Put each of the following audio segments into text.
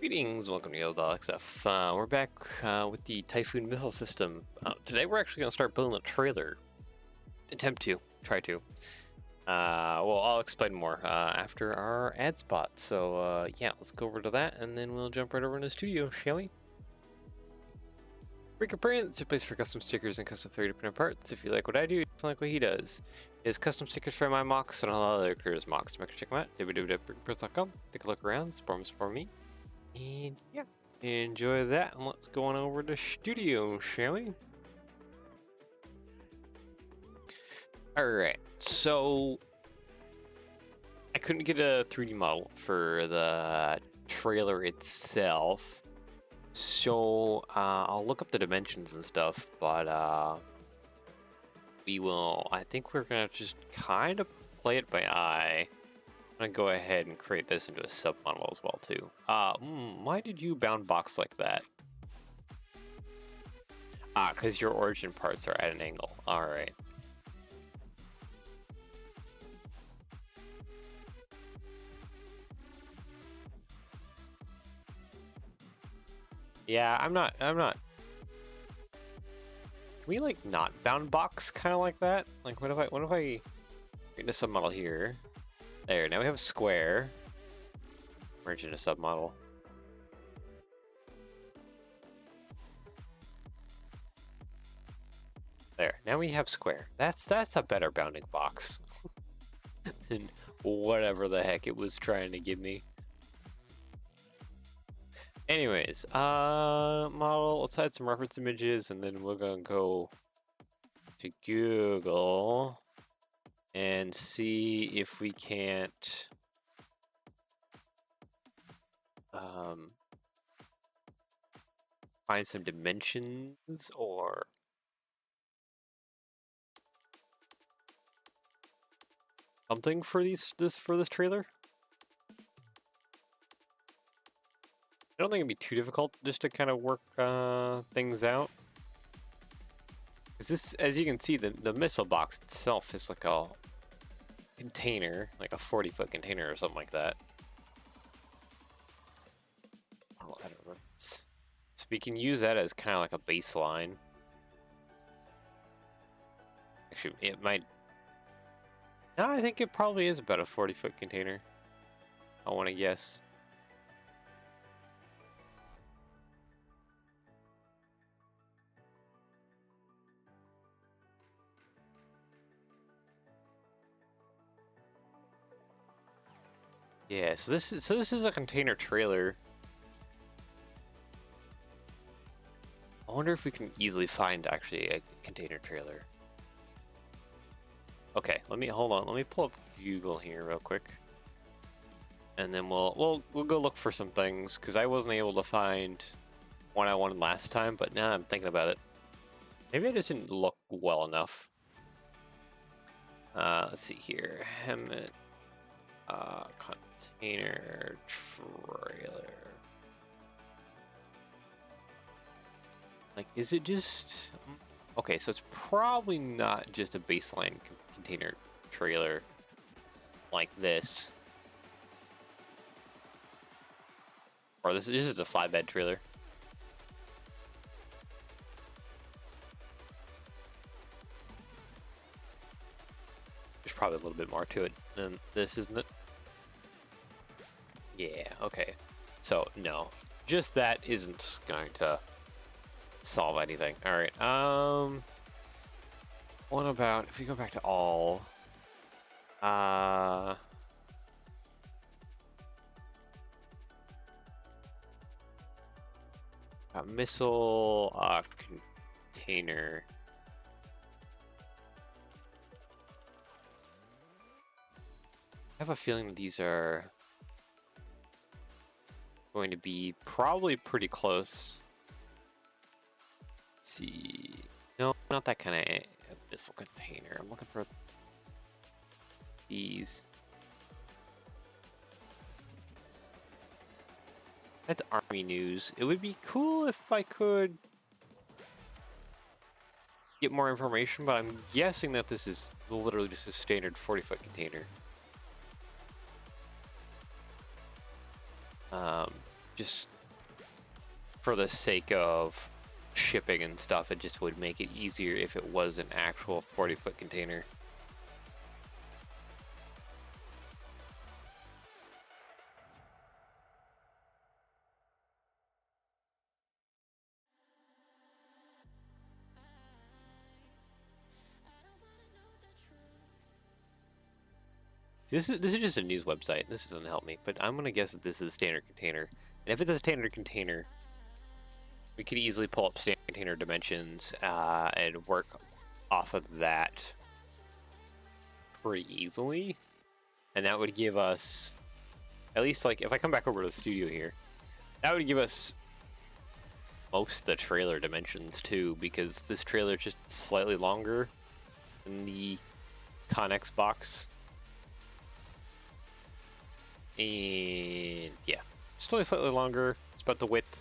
Greetings, welcome to XF. We're back with the Typhoon missile system. Today we're actually going to start building a trailer. Try to. Well, I'll explain more after our ad spot. So yeah, let's go over to that and then we'll jump right over in the studio, shall we? Breaker Print, it's a place for custom stickers and custom 3D printed parts. If you like what I do, you like what he does. His custom stickers for my mocks and all other creators' mocks. Make sure to check them out. www.breakerprints.com. Take a look around, support me. And yeah, enjoy that, and let's go on over to studio, shall we? Alright, so I couldn't get a 3D model for the trailer itself, so I'll look up the dimensions and stuff, but I think we're gonna just kind of play it by eye. I'm gonna go ahead and create this into a submodel as well too. Why did you bound box like that? Because your origin parts are at an angle. All right. Yeah, I'm not. Can we like not bound box kind of like that? Like what if I create a submodel here? There, now we have a square. Merge in a submodel. There, now we have square. That's a better bounding box than whatever the heck it was trying to give me. Anyways, model, let's add some reference images and then we're gonna go to Google and see if we can't find some dimensions or something for this trailer. I don't think it'd be too difficult just to kind of work things out. Because this, as you can see, the missile box itself is like a container, like a 40-foot container or something like that. Oh, I don't know. So we can use that as kind of like a baseline. Actually, it might. No, I think it probably is about a 40-foot container. I want to guess. Yeah, so this is a container trailer. I wonder if we can easily find actually a container trailer. Okay, hold on. Let me pull up Google here real quick, and then we'll go look for some things because I wasn't able to find one I wanted last time. But now I'm thinking about it, maybe I just didn't look well enough. Let's see here, Hammett. Container trailer. Like, is it just... Okay, so it's probably not just a baseline container trailer like this. Or this is a flatbed trailer. There's probably a little bit more to it than this, isn't it? Yeah, okay. So, no. Just that isn't going to solve anything. Alright, what about if we go back to all? Missile, container. I have a feeling that these are going to be probably pretty close. Let's see. No, not that kind of missile container. I'm looking for these. That's Army news. It would be cool if I could get more information, but I'm guessing that this is literally just a standard 40-foot container. Just for the sake of shipping and stuff, it just would make it easier if it was an actual 40-foot container. This is just a news website. This doesn't help me, but I'm gonna guess that this is a standard container. And if it's a standard container, we could easily pull up standard container dimensions and work off of that pretty easily. And that would give us, at least like if I come back over to the studio here, that would give us most of the trailer dimensions too, because this trailer is just slightly longer than the Connex box. And yeah, just only slightly longer. It's about the width.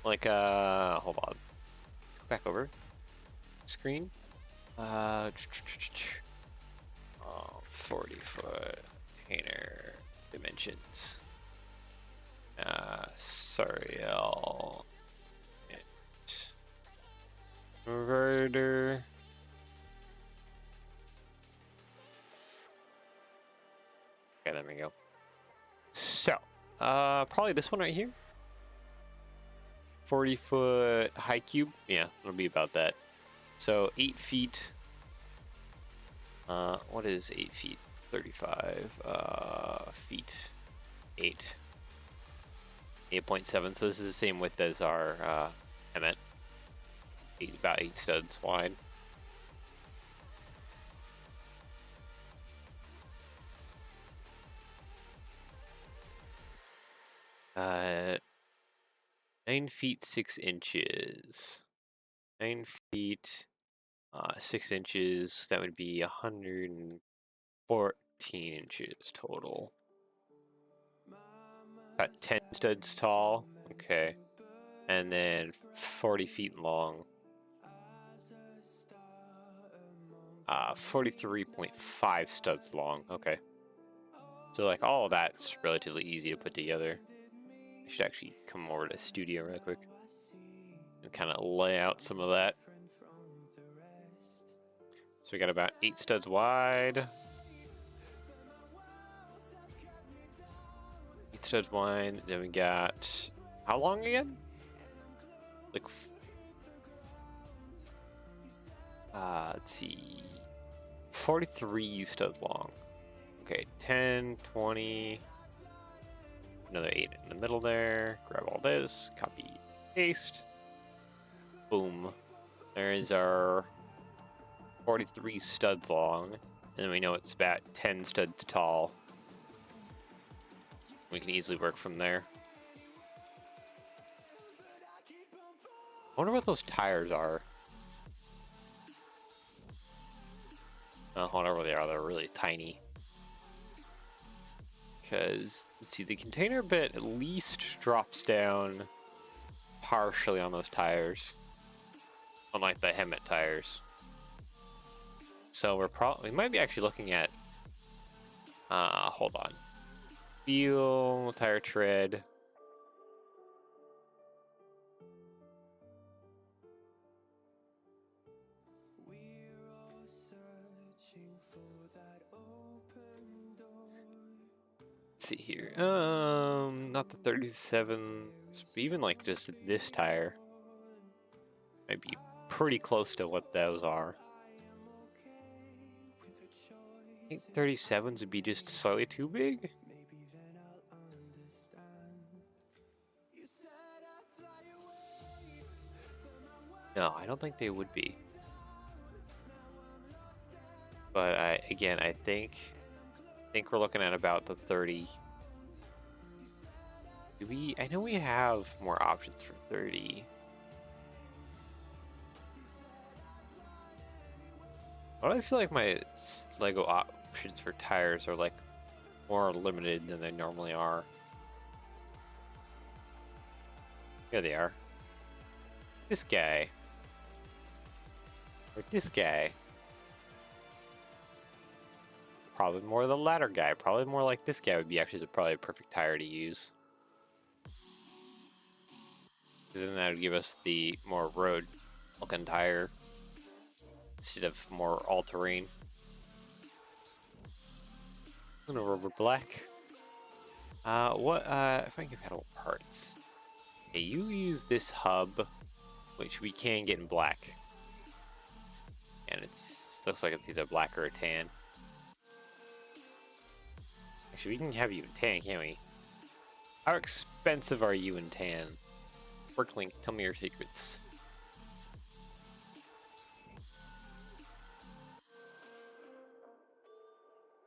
Like, hold on. Go back over. Screen. 40-foot container dimensions. Sorry, I'll. Converter. Okay, there we go. So, probably this one right here. 40-foot high cube. Yeah, it'll be about that. So 8 feet. What is 8 feet? 35 feet. 8. 8.7. So this is the same width as our Emmet. About 8 studs wide. Uh, 9 feet 6 inches. 9 feet 6 inches. That would be 114 inches total. About 10 studs tall. Okay. And then 40 feet long. 43.5 studs long. Okay. So like all of that's relatively easy to put together. I should actually come over to studio real quick and kind of lay out some of that. So we got about 8 studs wide. 8 studs wide. Then we got how long again? Like let's see, 43 studs long. Okay, 10, 20. Another 8 in the middle there. Grab all this. Copy, paste. Boom. There is our 43 studs long. And then we know it's about 10 studs tall. We can easily work from there. I wonder what those tires are. Oh, whatever they are, they're really tiny. Because, let's see, the container bit at least drops down partially on those tires. Unlike the Hemmet tires. So we might be actually looking at, hold on. Feel, tire tread. Let's see here. Not the 37s, but even like just this tire might be pretty close to what those are. I think 37s would be just slightly too big. No, I don't think they would be. But I think we're looking at about the 30. I know we have more options for 30. But I feel like my Lego options for tires are like more limited than they normally are. Here they are. This guy. Or this guy. Probably more the latter guy. Probably more like this guy would be actually probably a perfect tire to use. Because then that would give us the more road looking tire instead of more all-terrain. I'm gonna rubber black. What, if I can get pedal parts. Okay, you use this hub, which we can get in black. And looks like it's either black or a tan. Actually, we can have you in tan, can't we? How expensive are you in tan? Worklink, tell me your secrets.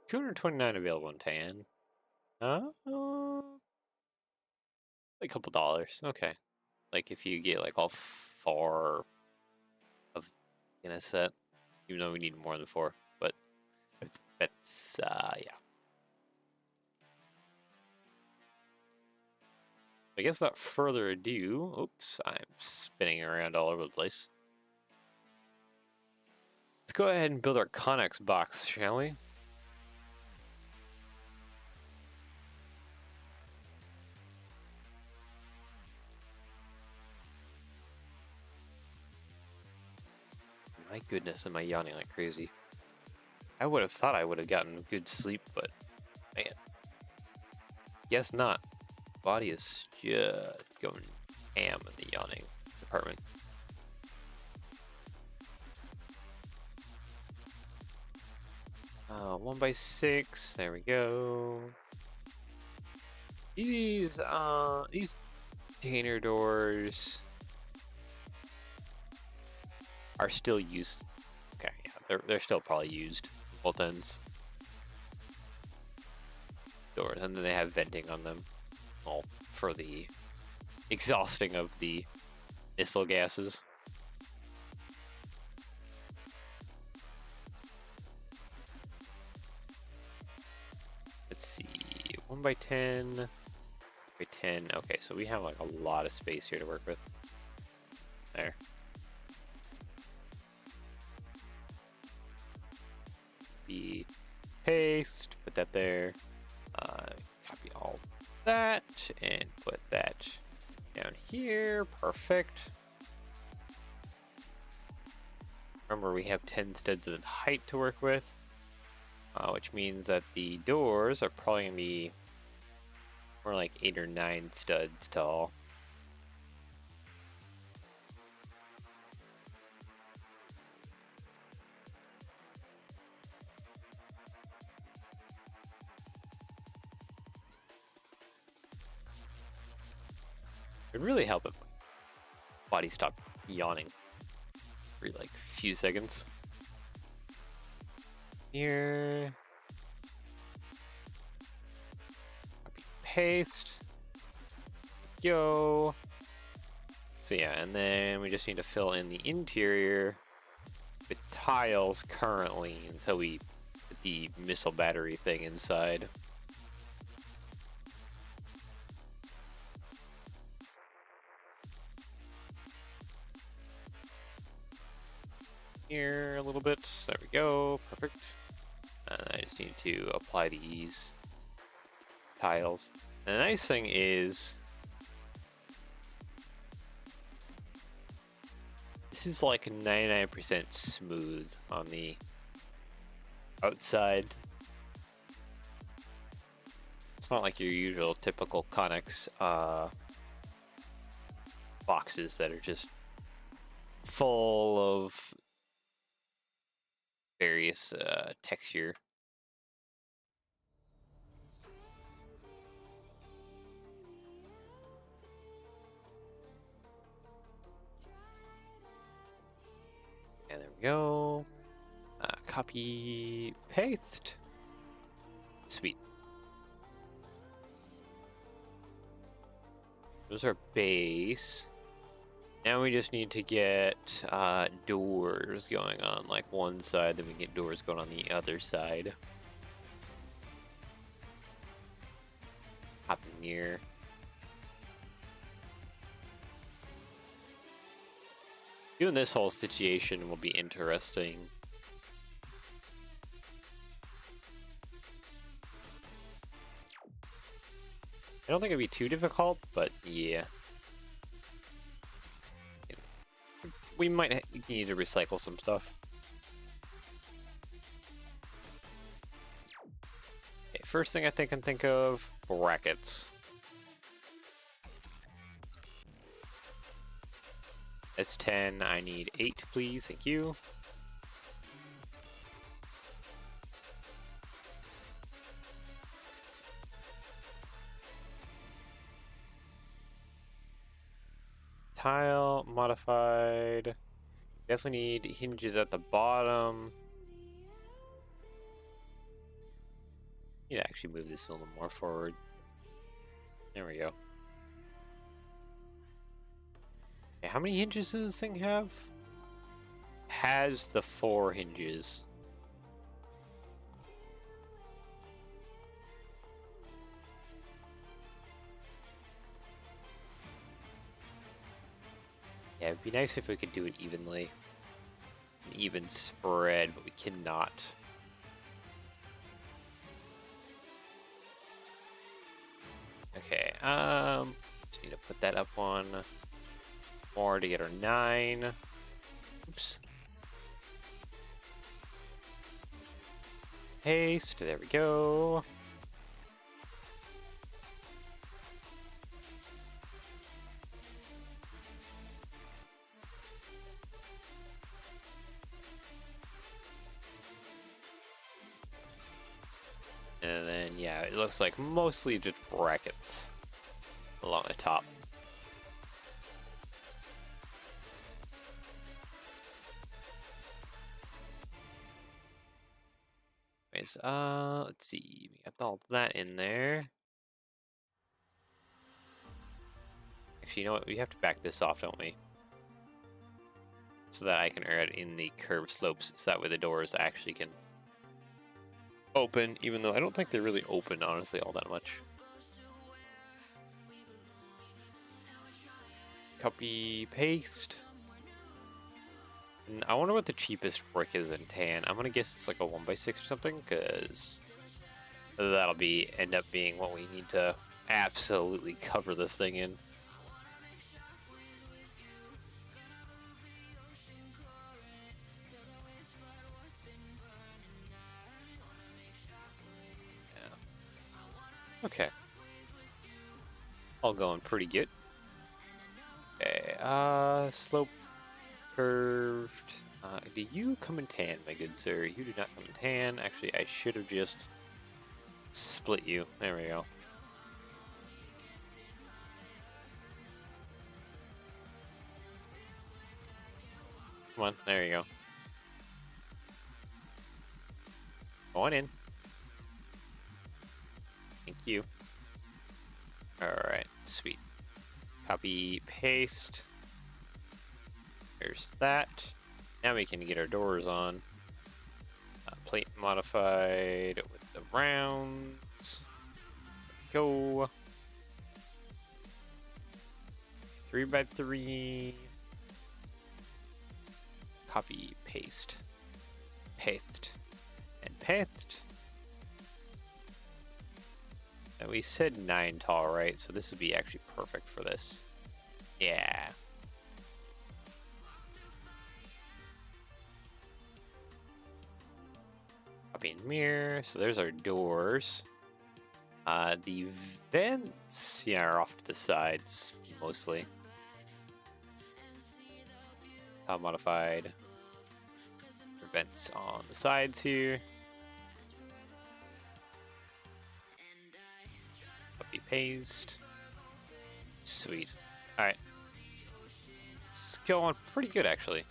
$229 available in tan. Like a couple dollars. Okay. Like if you get like all 4 of in a set, even though we need more than 4, but it's yeah. I guess without further ado, oops, I'm spinning around all over the place. Let's go ahead and build our Connex box, shall we? My goodness, am I yawning like crazy? I would have thought I would have gotten good sleep, but man, guess not. Body is just going ham in the yawning department. Uh, 1x6, there we go. These container doors are still used. Okay, yeah, they're still probably used both ends. Doors, and then they have venting on them, all for the exhausting of the missile gases. Let's see, 1x10, by 10. Okay, so we have like a lot of space here to work with. There. The paste, put that there. Copy all that and put that down here. Perfect. Remember, we have 10 studs of height to work with, which means that the doors are probably going to be more like 8 or 9 studs tall. It would really help if my body stopped yawning for like a few seconds. Here. Copy, paste. Go. So yeah, and then we just need to fill in the interior with tiles currently until we put the missile battery thing inside. Here a little bit. There we go. Perfect. And I just need to apply these tiles. And the nice thing is this is like 99% smooth on the outside. It's not like your usual typical Connex boxes that are just full of various texture. And there we go. Copy, paste. Sweet. There's our base. Now we just need to get doors going on like one side, then we get doors going on the other side. Hop in here. Doing this whole situation will be interesting. I don't think it'd be too difficult, but yeah. we might need to recycle some stuff. Okay, first thing I can think of, brackets. That's 10. I need 8, please. Thank you. Tile modified. Definitely need hinges at the bottom. Need to actually move this a little more forward. There we go. Okay, how many hinges does this thing have? Has the 4 hinges. Yeah, it'd be nice if we could do it evenly. An even spread, but we cannot. Okay, just need to put that up on more to get our 9. Oops. Paste, there we go. And then, yeah, it looks like mostly just brackets along the top. Anyways, let's see. We got all that in there. Actually, you know what? We have to back this off, don't we? So that I can add in the curved slopes, so that way the doors actually can open, even though I don't think they're really open, honestly, all that much. Copy, paste. And I wonder what the cheapest brick is in tan. I'm gonna guess it's like a 1x6 or something, because that'll end up being what we need to absolutely cover this thing in. Okay. All going pretty good. Okay, slope curved. Do you come in tan, my good sir? You do not come in tan. Actually, I should have just split you. There we go. Come on, there you go. Go on in. Thank you. Alright, sweet. Copy, paste. There's that. Now we can get our doors on. Plate modified with the rounds. Go. 3x3. Copy, paste. Paste. And paste. And we said 9 tall, right? So this would be actually perfect for this. Yeah. Copy mirror. So there's our doors. The vents, yeah, are off to the sides mostly. Modified. Vents on the sides here. Copy paste. Sweet. Alright. This is going pretty good actually.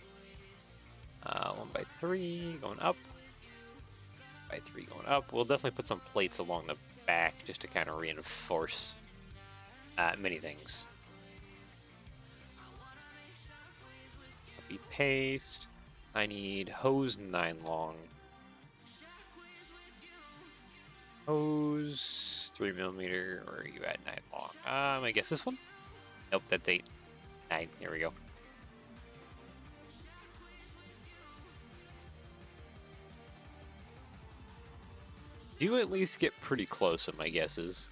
1x3 going up. By 3 going up. We'll definitely put some plates along the back just to kind of reinforce many things. Copy paste. I need hose 9 long. Hose 3mm. Where are you at? 9 long. I guess this one? Nope, that's 8. 9. Here we go. Do at least get pretty close in my guesses.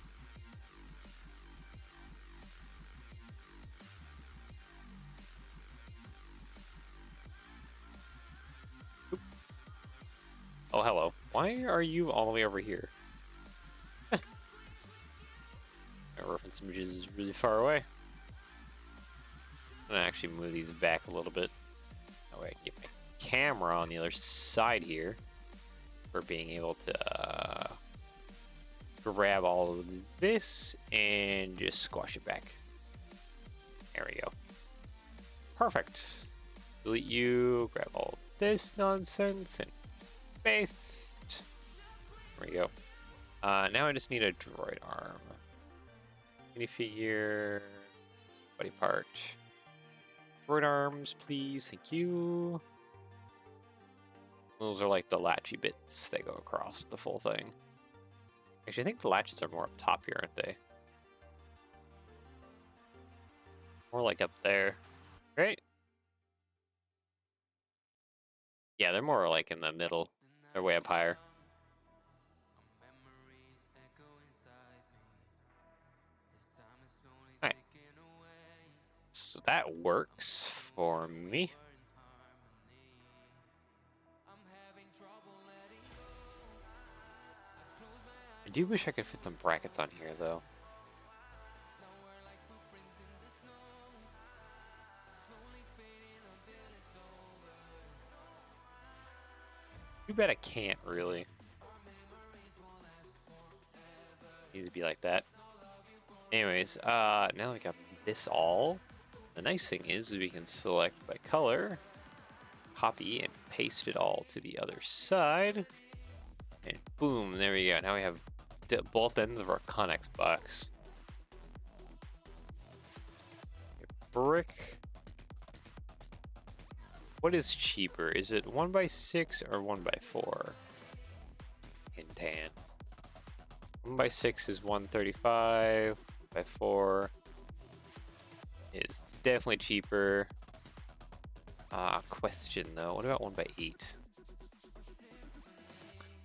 Why are you all the way over here? My reference images is really far away. I'm gonna actually move these back a little bit. That way I can get my camera on the other side here for being able to grab all of this and just squash it back. There we go. Perfect. Delete you, grab all this nonsense and paste. There we go. Now I just need a droid arm. Minifigure, body part. Droid arms, please, thank you. Those are like the latchy bits that go across the full thing. Actually, I think the latches are more up top here, aren't they? More like up there. Right? Yeah, they're more like in the middle. They're way up higher. Alright. So that works for me. I do wish I could fit some brackets on here, though. Too bad I can't, really. Needs to be like that. Anyways, now we got this all. The nice thing is we can select by color, copy, and paste it all to the other side. And boom, there we go. Now we have both ends of our Connex box. Brick. What is cheaper? Is it 1x6 or 1x4? In tan. 1x6 is 135. By 4 is definitely cheaper. Question though. What about 1x8?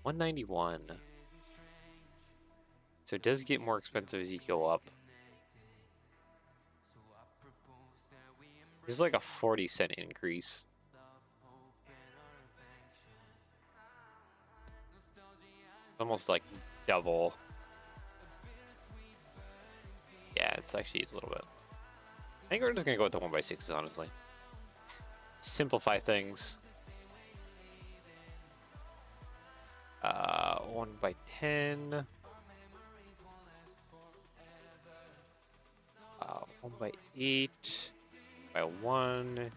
191. So it does get more expensive as you go up. This is like a 40-cent increase. Almost like double. Yeah, it's actually a little bit. I think we're just gonna go with the 1x6s, honestly. Simplify things. 1x10. 1x8. By 1.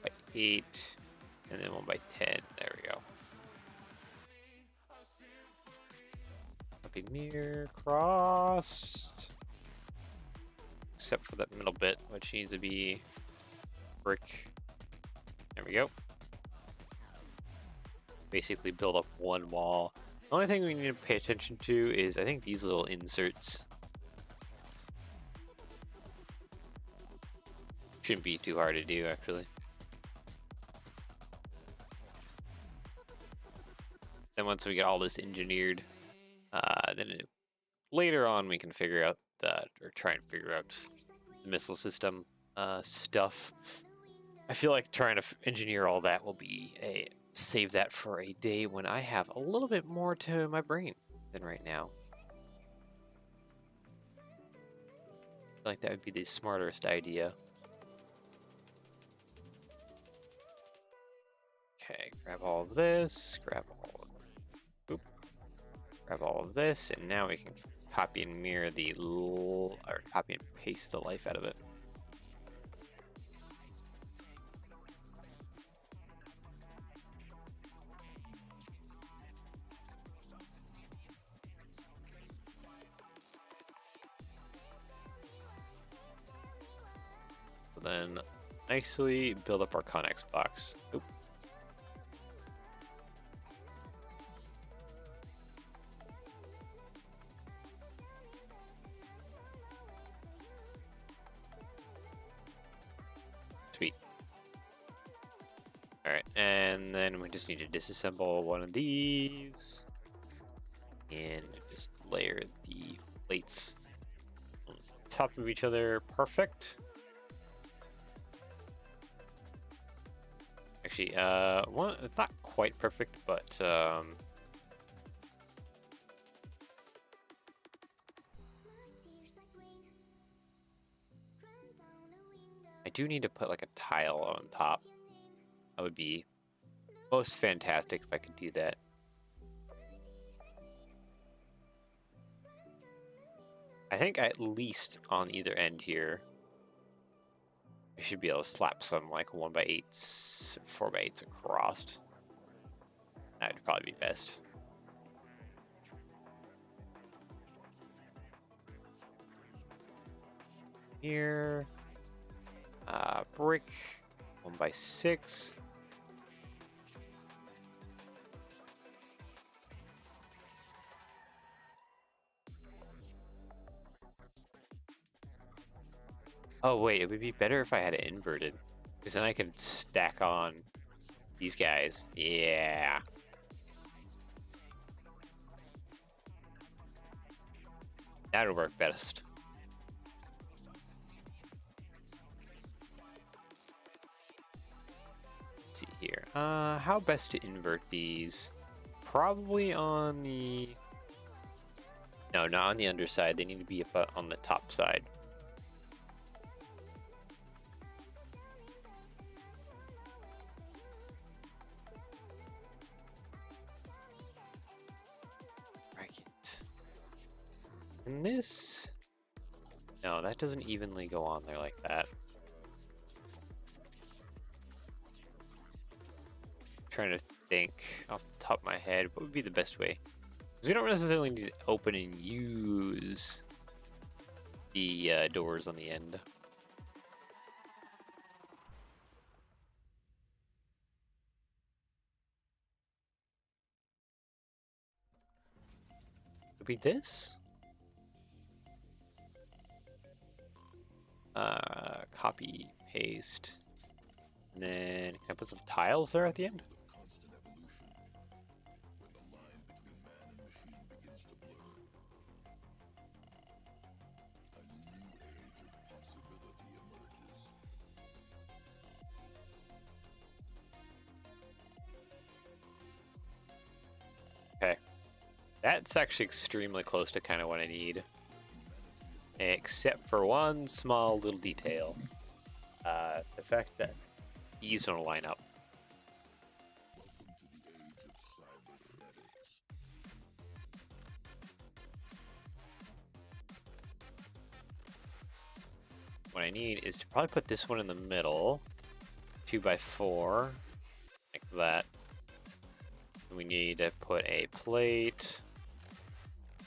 By 8. And then 1x10. There we go. Copy mirror crossed. Except for that middle bit, which needs to be brick. There we go. Basically build up one wall. The only thing we need to pay attention to is, I think, these little inserts. Shouldn't be too hard to do, actually. Then once we get all this engineered, later on we can figure out that, or try and figure out the missile system stuff. I feel like trying to engineer all that will be save that for a day when I have a little bit more to my brain than right now. I feel like that would be the smartest idea. Okay, grab all of this, grab all of this, and now we can copy and mirror or copy and paste the life out of it. So then nicely build up our Connex box. Oop. Sweet. Alright, and then we just need to disassemble one of these and just layer the plates on top of each other. Perfect. Actually, it's not quite perfect, but I do need to put like a tile on top. That would be most fantastic if I could do that. I think at least on either end here, I should be able to slap some like 1x8s, 4x8s across. That would probably be best. Here, brick, 1x6. Oh wait, it would be better if I had it inverted, because then I could stack on these guys. Yeah. That would work best. Let's see here. How best to invert these? Probably on the... No, not on the underside. They need to be up on the top side. Right. And this... No, that doesn't evenly go on there like that. Trying to think off the top of my head what would be the best way, because we don't necessarily need to open and use the doors on the end. Would be this. Copy, paste, and then can I put some tiles there at the end? Okay, that's actually extremely close to kind of what I need, except for one small little detail. The fact that these don't line up. What I need is to probably put this one in the middle, 2x4, like that. We need to put a plate,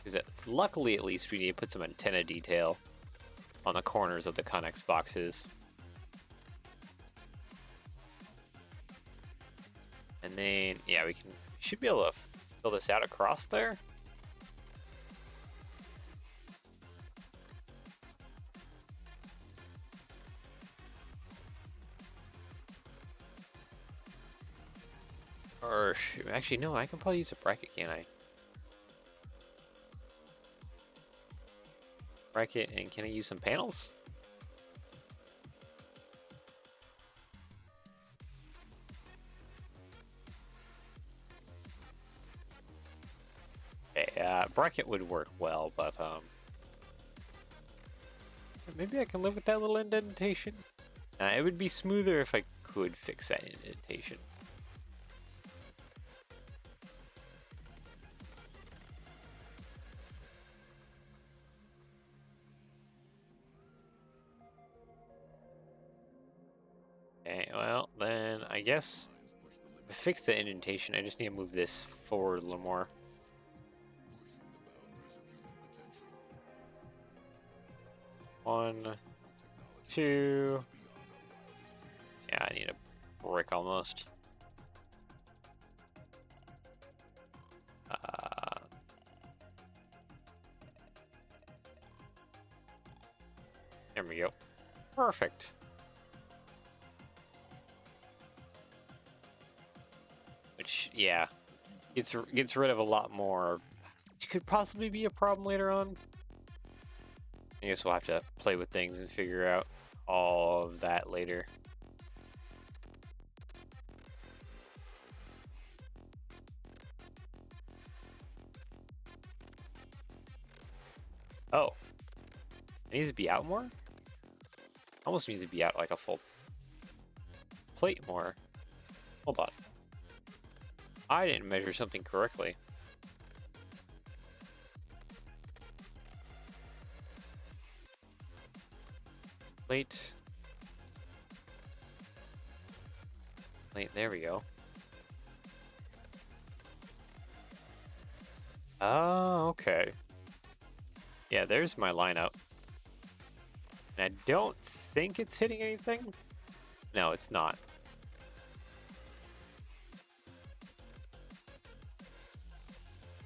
because luckily at least we need to put some antenna detail on the corners of the Connex boxes. And then, yeah, we should be able to fill this out across there. Or, actually, no, I can probably use a bracket, can't I? Bracket, and can I use some panels? Okay, bracket would work well, but, maybe I can live with that little indentation. It would be smoother if I could fix that indentation. Okay, well, then I guess to fix the indentation, I just need to move this forward a little more. One, two. Yeah, I need a brick almost. There we go. Perfect. Which, yeah, gets rid of a lot more. Which could possibly be a problem later on. I guess we'll have to play with things and figure out all of that later. Oh, it needs to be out more? Almost needs to be out like a full plate more. Hold on. I didn't measure something correctly. Plate. Plate, there we go. Oh, okay. Yeah, there's my lineup. And I don't think it's hitting anything. No, it's not.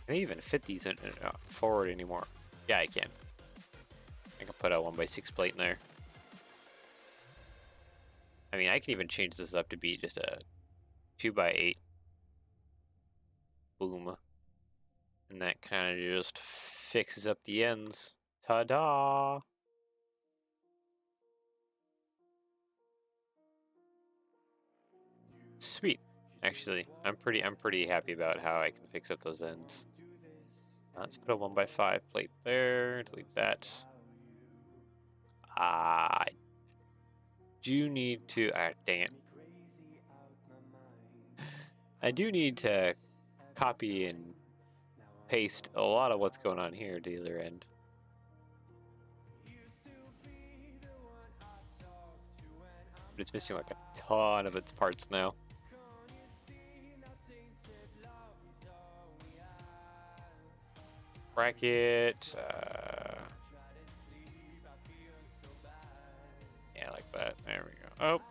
Can I even fit these in forward anymore? Yeah, I can. I can put a 1x6 plate in there. I mean, I can even change this up to be just a 2x8. Boom. And that kind of just fixes up the ends. Ta-da! Sweet. Actually, I'm pretty happy about how I can fix up those ends. Let's put a 1x5 plate there. Delete that. I do need to. Dang it. I do need to copy and paste a lot of what's going on here to the other end. But it's missing like a ton of its parts now. Bracket. Yeah, like that. There we go. Oh.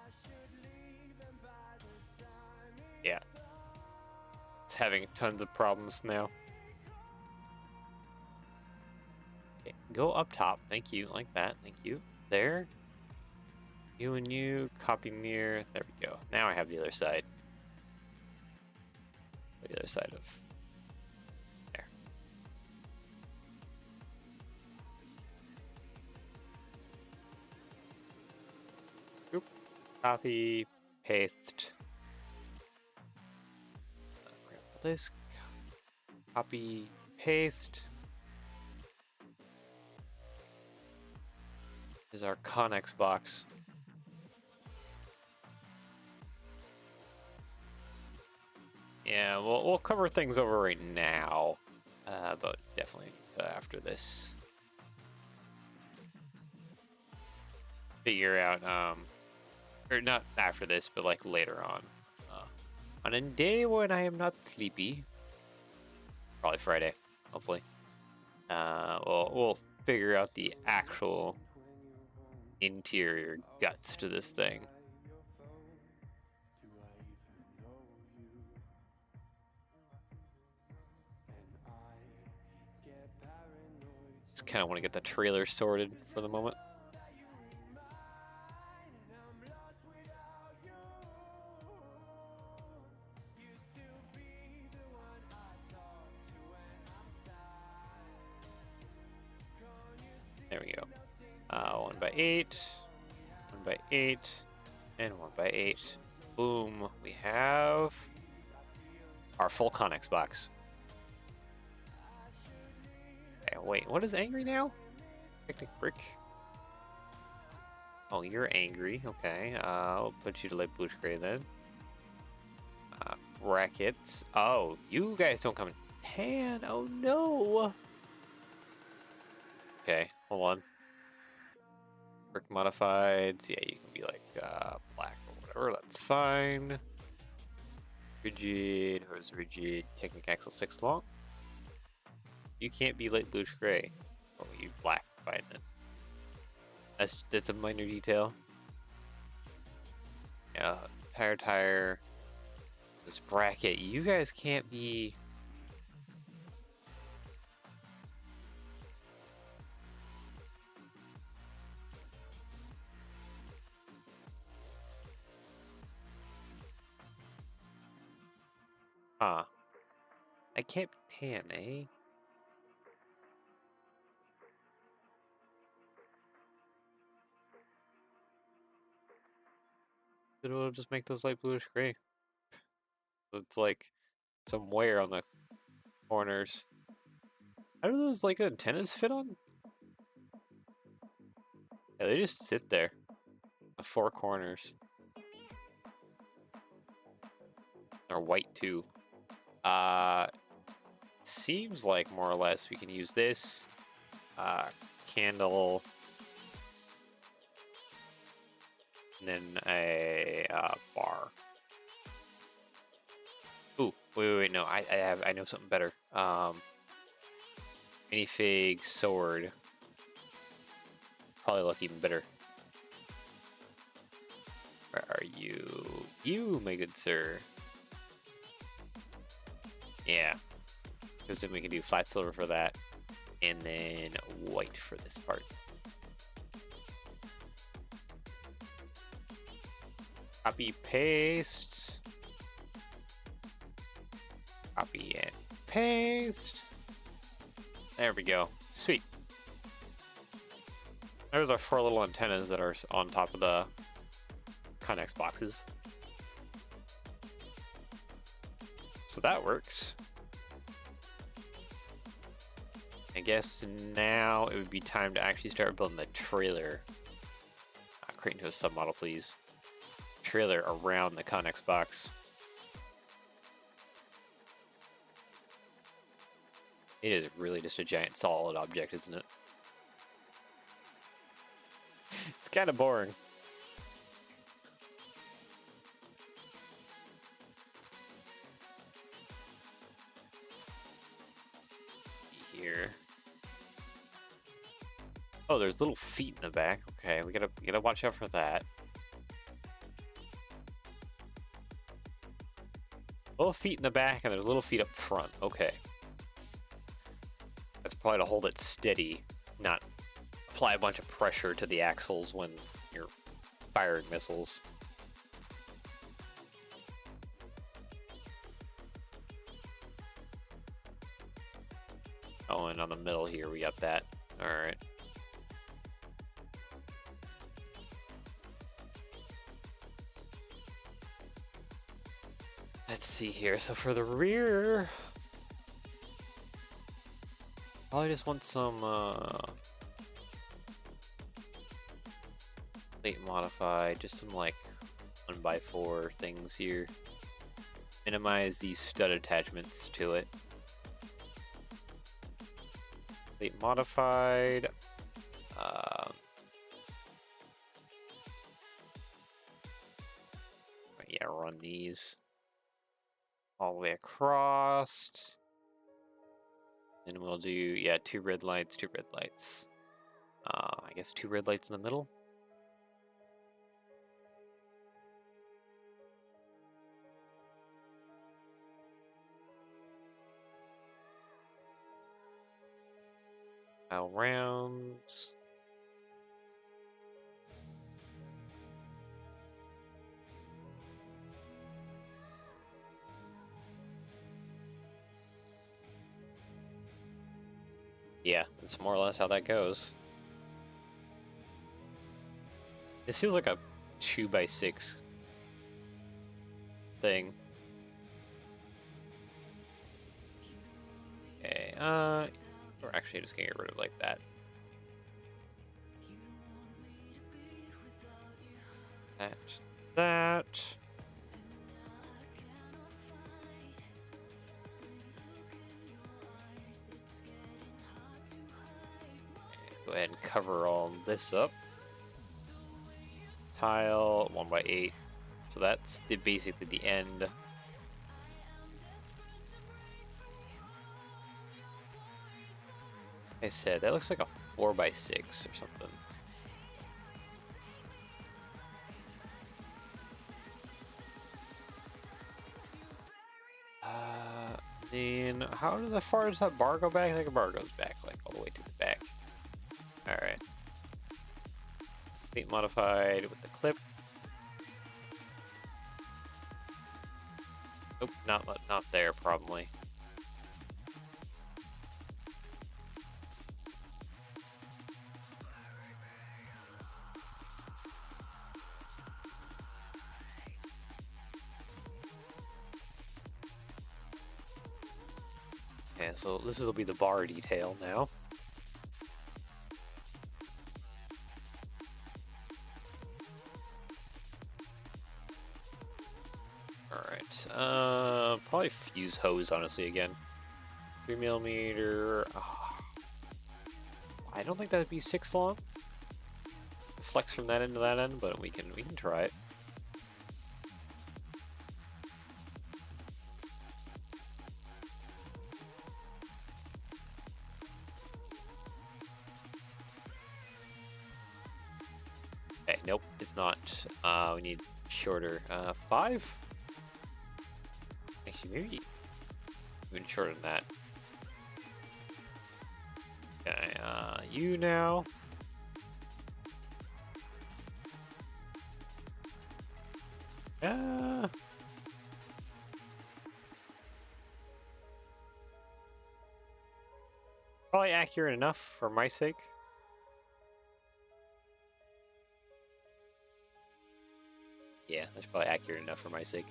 Yeah. It's having tons of problems now. Okay, go up top. Thank you. Like that. Thank you. There. You and you. Copy mirror. There we go. Now I have the other side. The other side of there. Oop. Copy. Paste. Grab this. Copy. Paste. Is our Connex box. Yeah, we'll cover things over right now, but definitely after this. Figure out, or not after this, but like later on a day when I am not sleepy, probably Friday, hopefully. We'll figure out the actual interior guts to this thing. Just kind of want to get the trailer sorted for the moment. There we go. 1x8, 1x8, and 1x8. Boom. We have our full Connex box. Okay, wait, what is angry now? Picnic brick. Oh, you're angry. Okay, I'll put you to light bluish gray then. Brackets. Oh, you guys don't come in tan. Oh no. Okay, hold on. Brick modifieds. Yeah, you can be like black or whatever. That's fine. Rigid. Hose rigid. Technic axle 6 long. You can't be light bluish gray. Oh, you black. Fine then. That's a minor detail. Yeah, tire. This bracket. You guys can't be. Huh. I can't be tan, eh? It'll just make those light bluish gray. So it's like some wear on the corners. How do those like antennas fit on? Yeah, they just sit there. The four corners are white too. Seems like more or less we can use this candle, and then a bar. Ooh, wait, no, I know something better. Minifig sword. Probably look even better. Where are you? You, my good sir. Yeah. Because then we can do flat silver for that. And then white for this part. Copy, paste. Copy and paste. There we go. Sweet. There's our four little antennas that are on top of the Connex boxes. So that works. I guess now it would be time to actually start building the trailer. Create into a submodel, please. Trailer around the Connex box. It is really just a giant solid object, isn't it? It's kind of boring. Here. Oh, there's little feet in the back. Okay, we gotta watch out for that. Little feet in the back, and there's little feet up front. Okay. That's probably to hold it steady, not apply a bunch of pressure to the axles when you're firing missiles. Oh, and on the middle here, we got that. All right. Let's see here. So for the rear, probably just want some late modified, just some like 1x4 things here. Minimize these stud attachments to it. Late modified. Yeah, run these all the way across. And we'll do, yeah, 2 red lights, 2 red lights. I guess 2 red lights in the middle. Rounds. Yeah, that's more or less how that goes. This feels like a 2x6 thing. Okay, we're actually just gonna get rid of like that. That. Go ahead and cover all this up. Tile 1x8. So that's basically the end. Like I said, that looks like a 4x6 or something. Then how far does that bar go back? I think a bar goes back like all the way to the back. All right. Paint modified with the clip. Nope, not there probably. Okay, so this will be the bar detail now. Probably fuse hose, honestly, again. 3mm. I don't think that'd be 6 long. Flex from that end to that end, but we can try it. Okay, nope, it's not. We need shorter. 5? Actually, maybe even shorter than that. Okay, you now. Probably accurate enough for my sake. Yeah, that's probably accurate enough for my sake.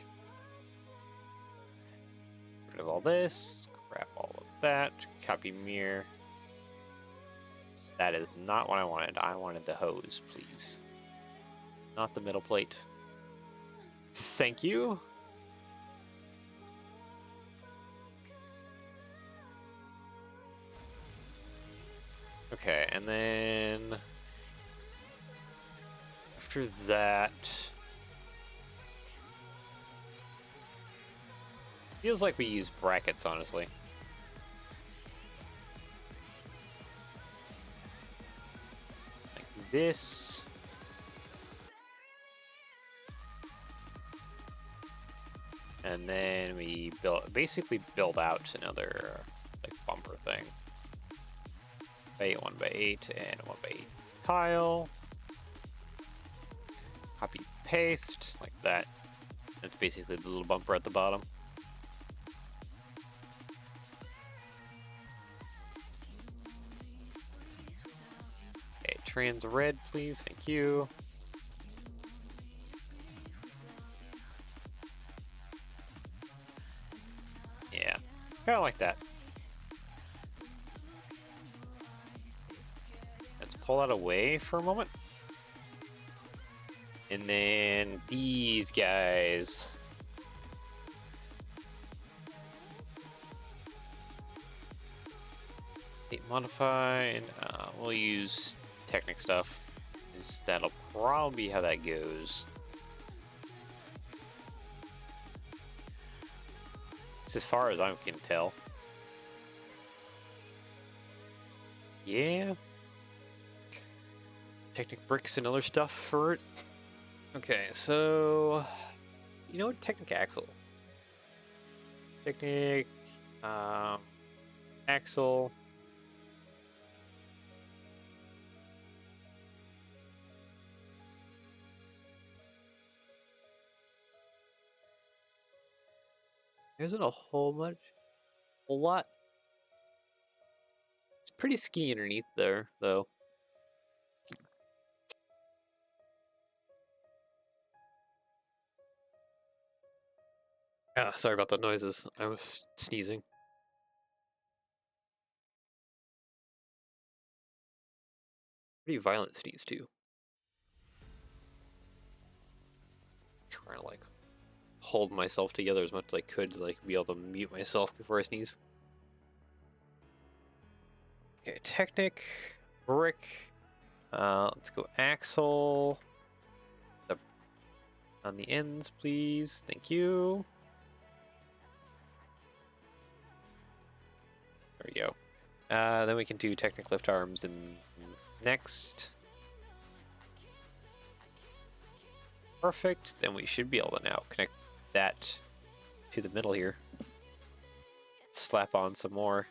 Get rid of all this, grab all of that, copy mirror. That is not what I wanted. I wanted the hose, please. Not the middle plate. Thank you. Okay, and then after that, feels like we use brackets, honestly. Like this. And then we basically build out another like bumper thing. 1x8 and 1x8 tile. Copy paste like that. That's basically the little bumper at the bottom. Okay, trans red, please. Thank you. Yeah, kind of like that. Let's pull that away for a moment. And then these guys. Modify, and we'll use Technic stuff. That'll probably be how that goes. It's as far as I can tell. Yeah. Technic bricks and other stuff for it. Okay, so you know what? Technic axle. Technic axle. There isn't a whole lot. It's pretty skinny underneath there, though. Ah, sorry about the noises. I was sneezing. Pretty violent sneeze too. Trying to like hold myself together as much as I could to like be able to mute myself before I sneeze. Okay, Technic, brick. Let's go axle. On the ends, please. Thank you. There we go. Then we can do Technic lift arms and next. Perfect. Then we should be able to now connect that to the middle here. Slap on some more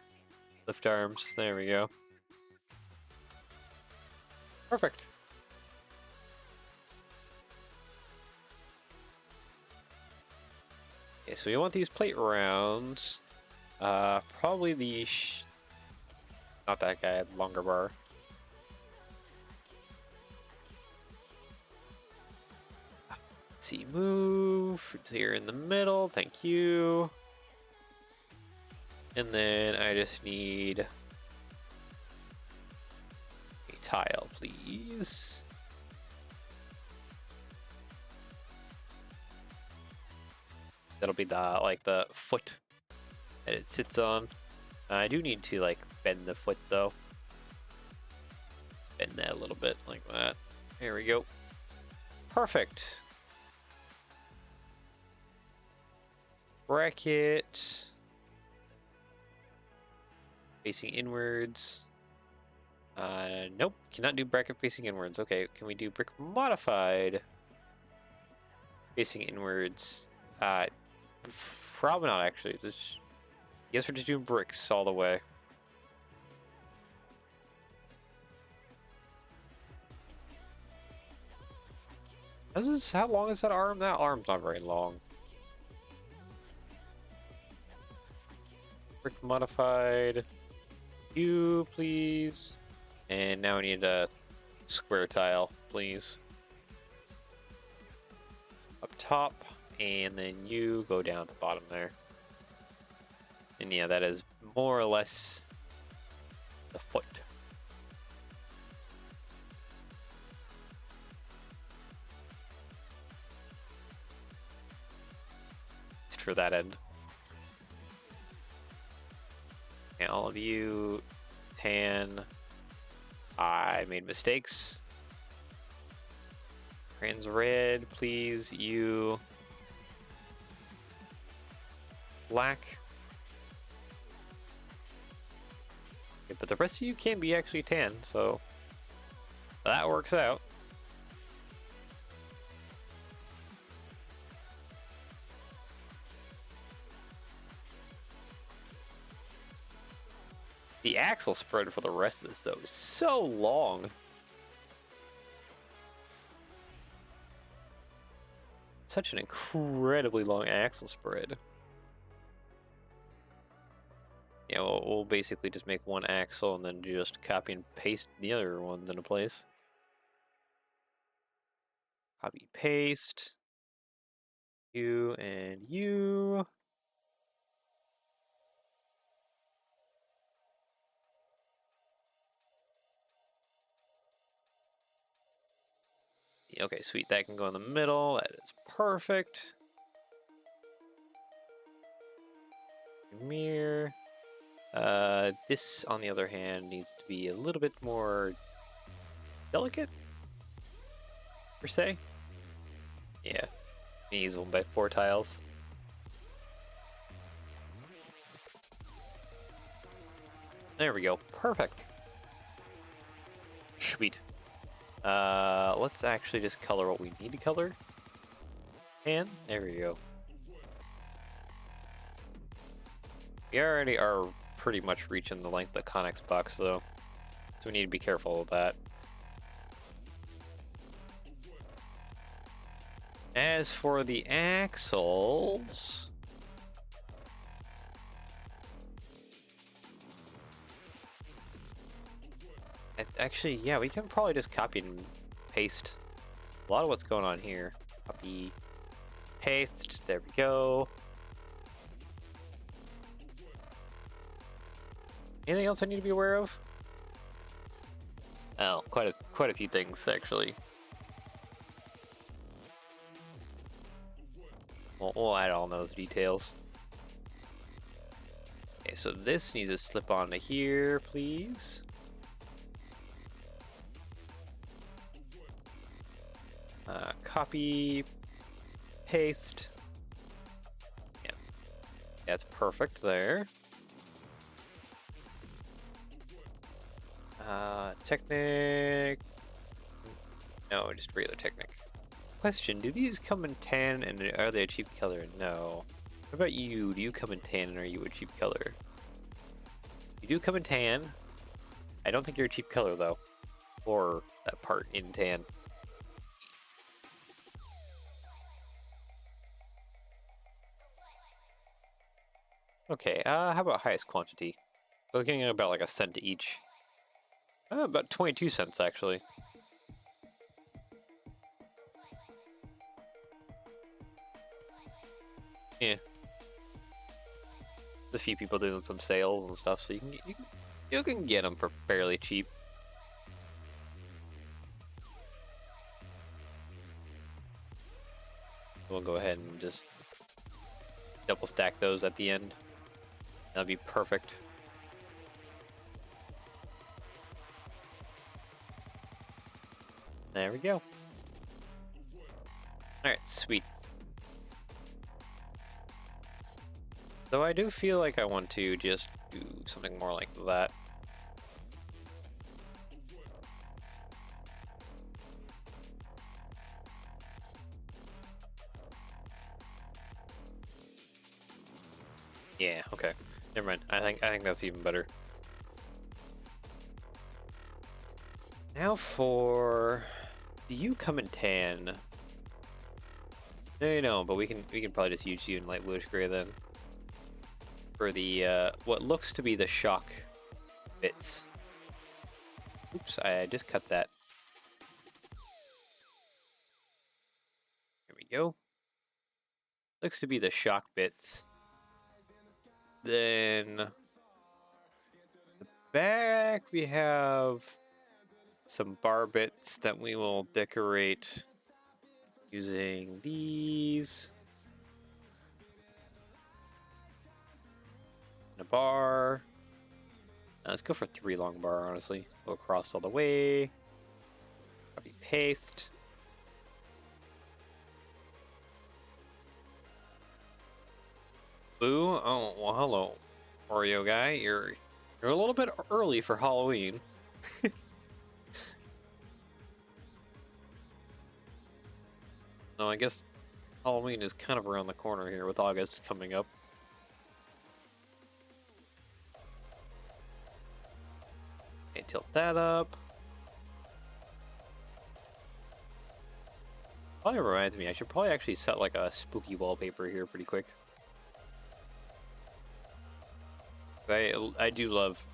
lift arms. There we go. Perfect. Okay, so we want these plate rounds. Probably the not that guy, longer bar. Let's see, move here in the middle. Thank you. And then I just need a tile, please. That'll be the foot that it sits on. I do need to like bend the foot though. Bend that a little bit like that. There we go. Perfect. Bracket. Facing inwards. Nope. Cannot do bracket facing inwards. Okay, can we do brick modified? Facing inwards. Probably not actually. Just, guess we're just doing bricks all the way. How long is that arm? That arm's not very long. Brick modified. You, please. And now we need a square tile, please. Up top, and then you go down to the bottom there. And yeah, that is more or less the foot. Just for that end. And all of you, tan. I made mistakes. Trans red, please. You. Black. Okay, but the rest of you can be actually tan, so that works out. The axle spread for the rest of this, though, is so long. Such an incredibly long axle spread. Yeah, we'll basically just make one axle and then just copy and paste the other ones into place. Copy, paste. You and you. Okay, sweet. That can go in the middle. That is perfect. Mirror. This, on the other hand, needs to be a little bit more delicate, per se. Yeah. Needs 1x4 tiles. There we go. Perfect. Sweet. Let's actually just color what we need to color. And there we go. We already are pretty much reaching the length of the Connex box though, so we need to be careful of that. As for the axles, actually, yeah, we can probably just copy and paste a lot of what's going on here. Copy, paste, there we go. Anything else I need to be aware of? Oh, quite a few things actually. We'll add all those details. Okay, so this needs to slip onto here, please. Copy, paste. Yeah, that's perfect there. Technic. No, just regular Technic. Question, do these come in tan and are they a cheap color? No. What about you? Do you come in tan and are you a cheap color? You do come in tan. I don't think you're a cheap color though. Or that part in tan. Okay, how about highest quantity? Looking at about like a cent each. About 22 cents actually. Yeah. There's a few people doing some sales and stuff, so you can get them for fairly cheap. We'll go ahead and just double stack those at the end. That'd be perfect. There we go. Alright, sweet. So I do feel like I want to just do something more like that. Yeah, okay. Never mind. I think that's even better. Now for, do you come in tan? No, you don't, but we can probably just use you in light bluish gray then. For the what looks to be the shock bits. Oops, I just cut that. Here we go. Looks to be the shock bits. Then the back we have some bar bits that we will decorate using these. And a bar. Let's go for 3 long bar, honestly. Go across all the way. Copy paste. Boo. Oh, well, hello, Oreo guy. You're a little bit early for Halloween. No, I guess Halloween is kind of around the corner here with August coming up. Okay, tilt that up. Probably reminds me, I should probably actually set like a spooky wallpaper here pretty quick. I do love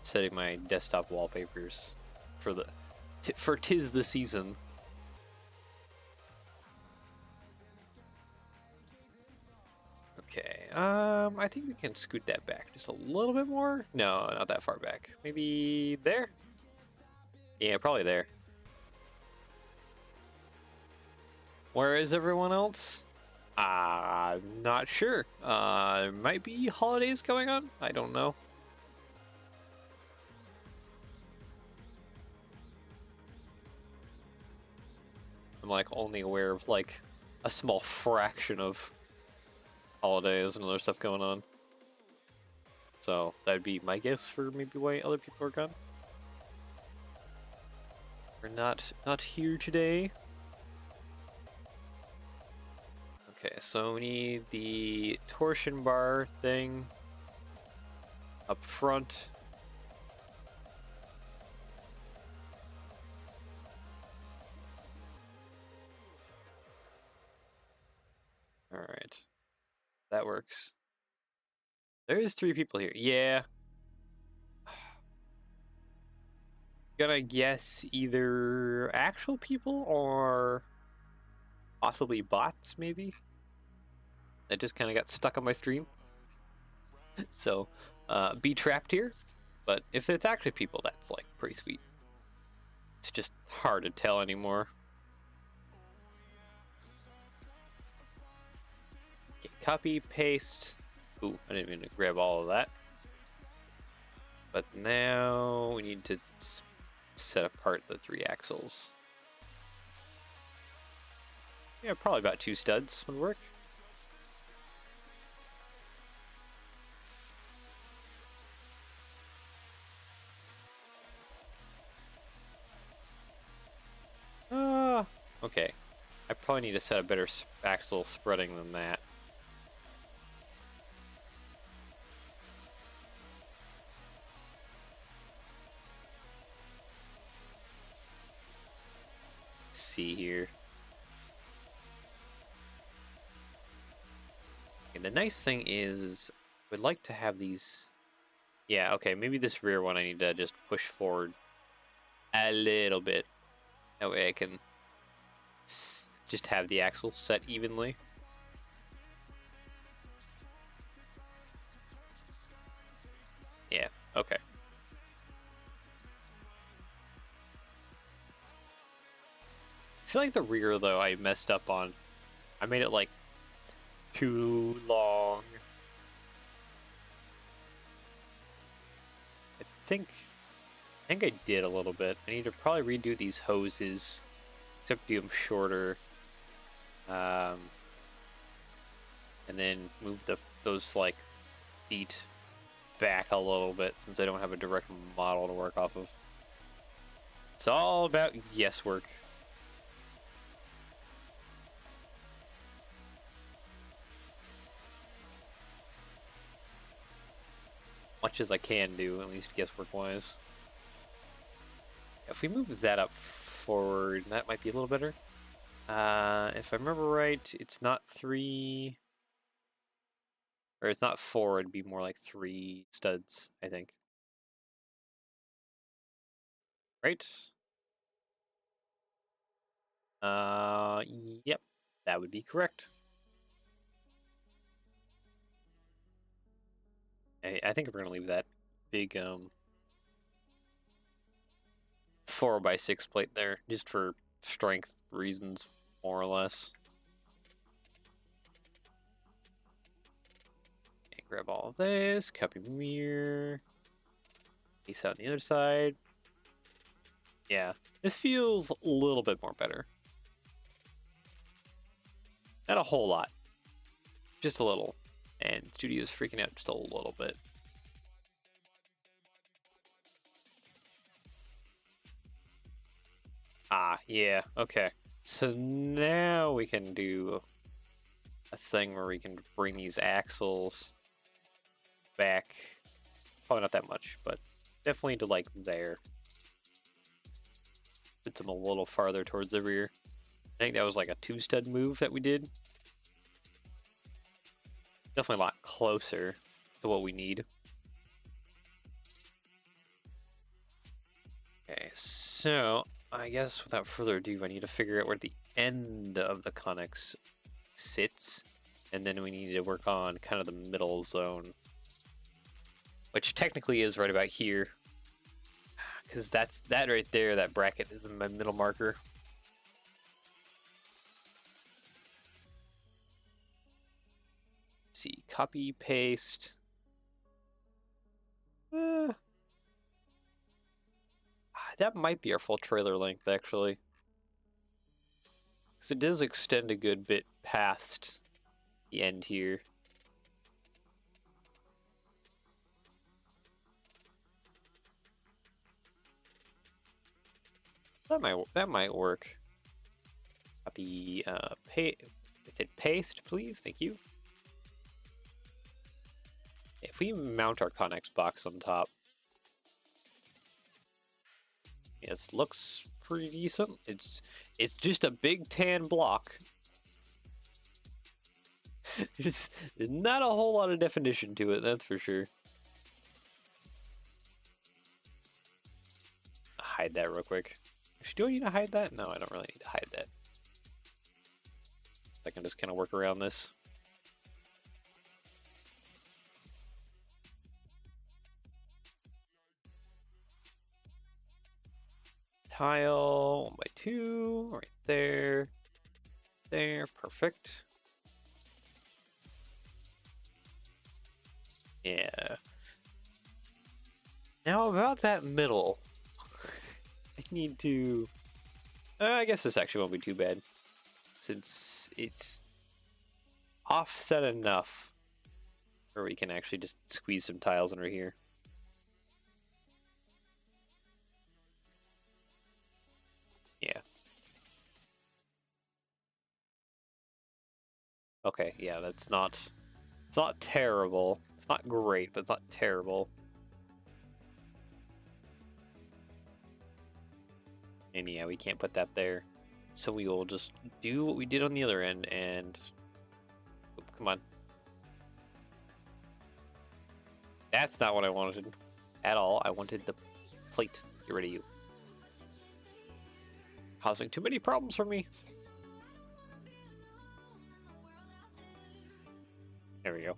setting my desktop wallpapers for for 'tis the season. Okay, I think we can scoot that back just a little bit more. No, not that far back. Maybe there? Yeah, probably there. Where is everyone else? I'm not sure. There might be holidays going on. I don't know. I'm like only aware of like a small fraction of holidays and other stuff going on. So that'd be my guess for maybe why other people are gone. We're not here today. Okay, so we need the torsion bar thing up front. All right, that works. There is 3 people here. Yeah. Gonna guess either actual people or possibly bots, maybe. That just kind of got stuck on my stream. So, be trapped here. But if it's actually people, that's like pretty sweet. It's just hard to tell anymore. Okay, copy, paste. Ooh, I didn't mean to grab all of that. But now we need to set apart the 3 axles. Yeah, probably about 2 studs would work. Okay. I probably need to set a better axle spreading than that. Let's see here. And the nice thing is, we'd like to have these. Yeah, okay, maybe this rear one I need to just push forward a little bit. That way I can just have the axle set evenly. Yeah, okay. I feel like the rear, though, I messed up on. I made it like too long. I think I did a little bit. I need to probably redo these hoses, except do them shorter. And then move those like feet back a little bit since I don't have a direct model to work off of. It's all about guesswork. Much as I can do, at least guesswork wise. If we move that up forward, that might be a little better. If I remember right, it's not 3, or it's not 4, it'd be more like 3 studs, I think. Right? Yep, that would be correct. I think we're gonna leave that big 4x6 plate there, just for strength reasons, more or less. Okay, grab all of this, copy mirror, piece out on the other side. Yeah, this feels a little bit more better. Not a whole lot, just a little. And studio's freaking out just a little bit. Ah, yeah, okay. So now we can do a thing where we can bring these axles back. Probably not that much, but definitely to like there. Put them a little farther towards the rear. I think that was like a 2-stud move that we did. Definitely a lot closer to what we need. Okay, so I guess without further ado, I need to figure out where the end of the conics sits, and then we need to work on kind of the middle zone, which technically is right about here, because that right there, that bracket is my middle marker. Let's see, copy, paste. That might be our full trailer length, actually. Because it does extend a good bit past the end here. That might work. Copy, I said paste, please, thank you. If we mount our Connex box on top, yes, looks pretty decent. It's just a big tan block. There's not a whole lot of definition to it, that's for sure. Hide that real quick. Actually, do I need to hide that? No, I don't really need to hide that. I can just kind of work around this. Tile 1x2 right there. There, perfect. Yeah. Now about that middle. I need to... I guess this actually won't be too bad, since it's offset enough where we can actually just squeeze some tiles under here. Yeah. Okay, yeah, it's not terrible. It's not great, but it's not terrible. And yeah, we can't put that there. So we will just do what we did on the other end and... Oop, come on. That's not what I wanted at all. I wanted the plate. Get rid of you. Causing too many problems for me. There we go.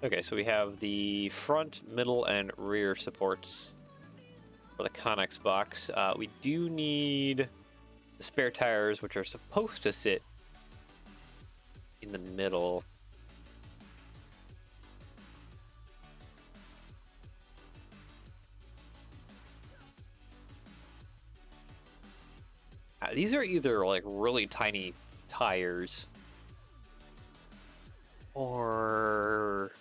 Okay, so we have the front, middle, and rear supports for the Connex box. We do need the spare tires, which are supposed to sit in the middle. These are either like really tiny tires or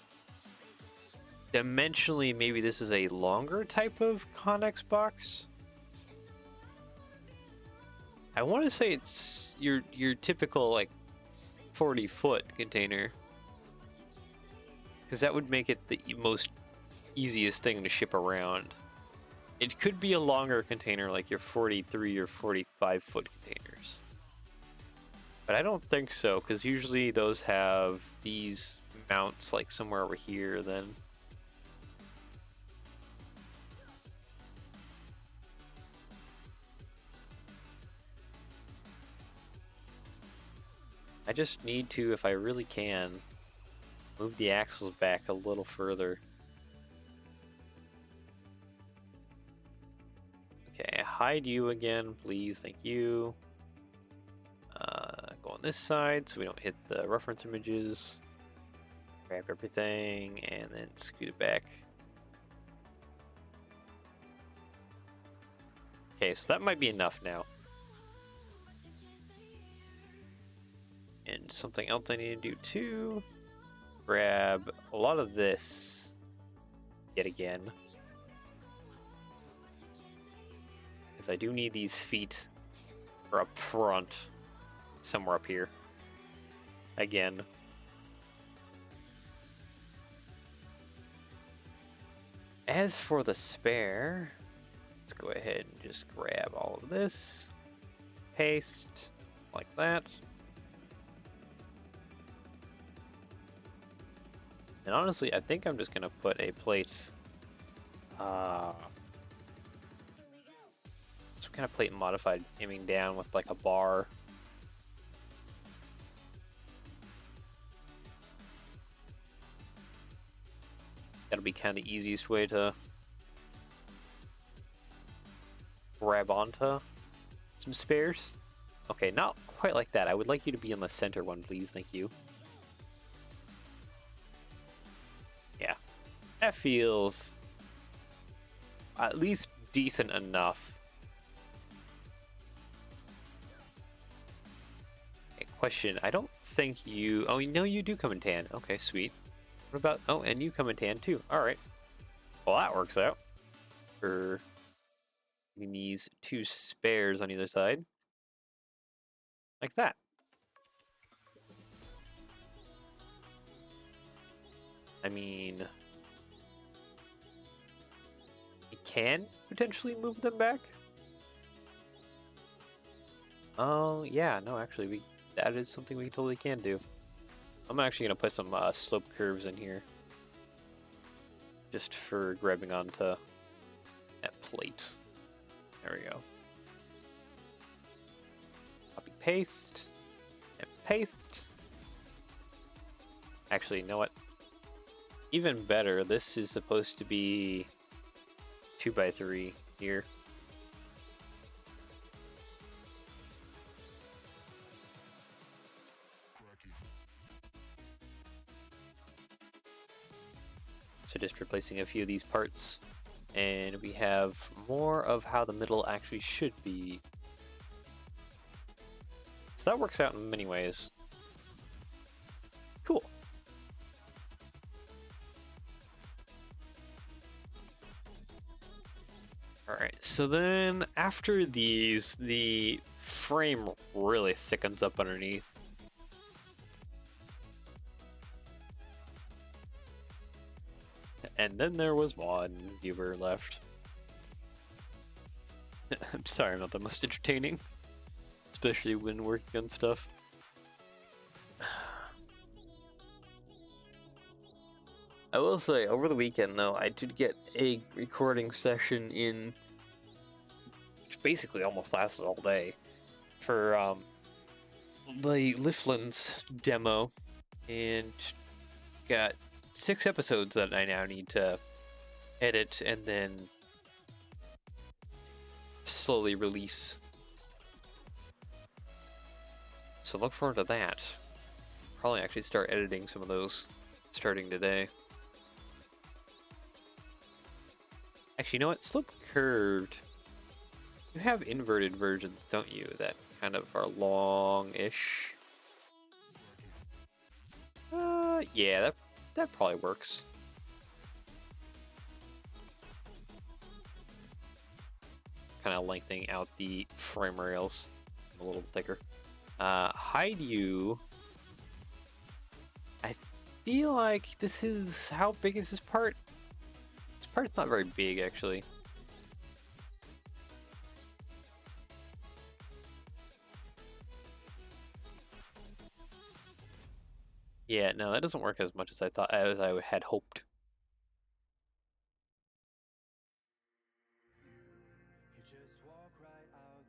dimensionally maybe this is a longer type of Connex box. I want to say it's your typical like 40-foot container, because that would make it the most easiest thing to ship around. It could be a longer container like your 43 or 45-foot containers, but I don't think so, because usually those have these mounts like somewhere over here then. I just need to, if I really can, move the axles back a little further. Okay, hide you again, please, thank you. Go on this side so we don't hit the reference images. Grab everything and then scoot it back. Okay, so that might be enough now. And something else I need to do too. Grab a lot of this yet again, because I do need these feet are up front, somewhere up here. Again. As for the spare, let's go ahead and just grab all of this, paste like that. And honestly, I think I'm just gonna put a plate, some kind of plate modified aiming down with like a bar. That'll be kind of the easiest way to grab onto some spares. Okay, not quite like that. I would like you to be in the center one, please. Thank you. Yeah, that feels at least decent enough. Okay, question, I don't think you... Oh, no, you do come in tan. Okay, sweet. What about... Oh, and you come in tan too. Alright. Well, that works out. For these two spares on either side. Like that. I mean, we can potentially move them back. Oh, yeah, no, actually, that is something we totally can do. I'm actually going to put some slope curves in here, just for grabbing onto that plate. There we go. Copy, paste, and paste. Actually, you know what? Even better, this is supposed to be 2x3 here. So just replacing a few of these parts, and we have more of how the middle actually should be. So that works out in many ways. Cool. Alright, so then after these, the frame really thickens up underneath. And then there was one viewer left. I'm sorry, I'm not the most entertaining, especially when working on stuff. I will say, over the weekend though, I did get a recording session in, which basically almost lasted all day, for the Liflands demo, and got 6 episodes that I now need to edit and then slowly release. So look forward to that. Probably actually start editing some of those starting today. Actually, you know what? Slope curved. You have inverted versions, don't you? That kind of are long-ish. Yeah, that probably works. Kind of lengthening out the frame rails a little thicker. Hide you. I feel like this is, how big is this part? This part's not very big, actually. Yeah, no, that doesn't work as much as I had hoped.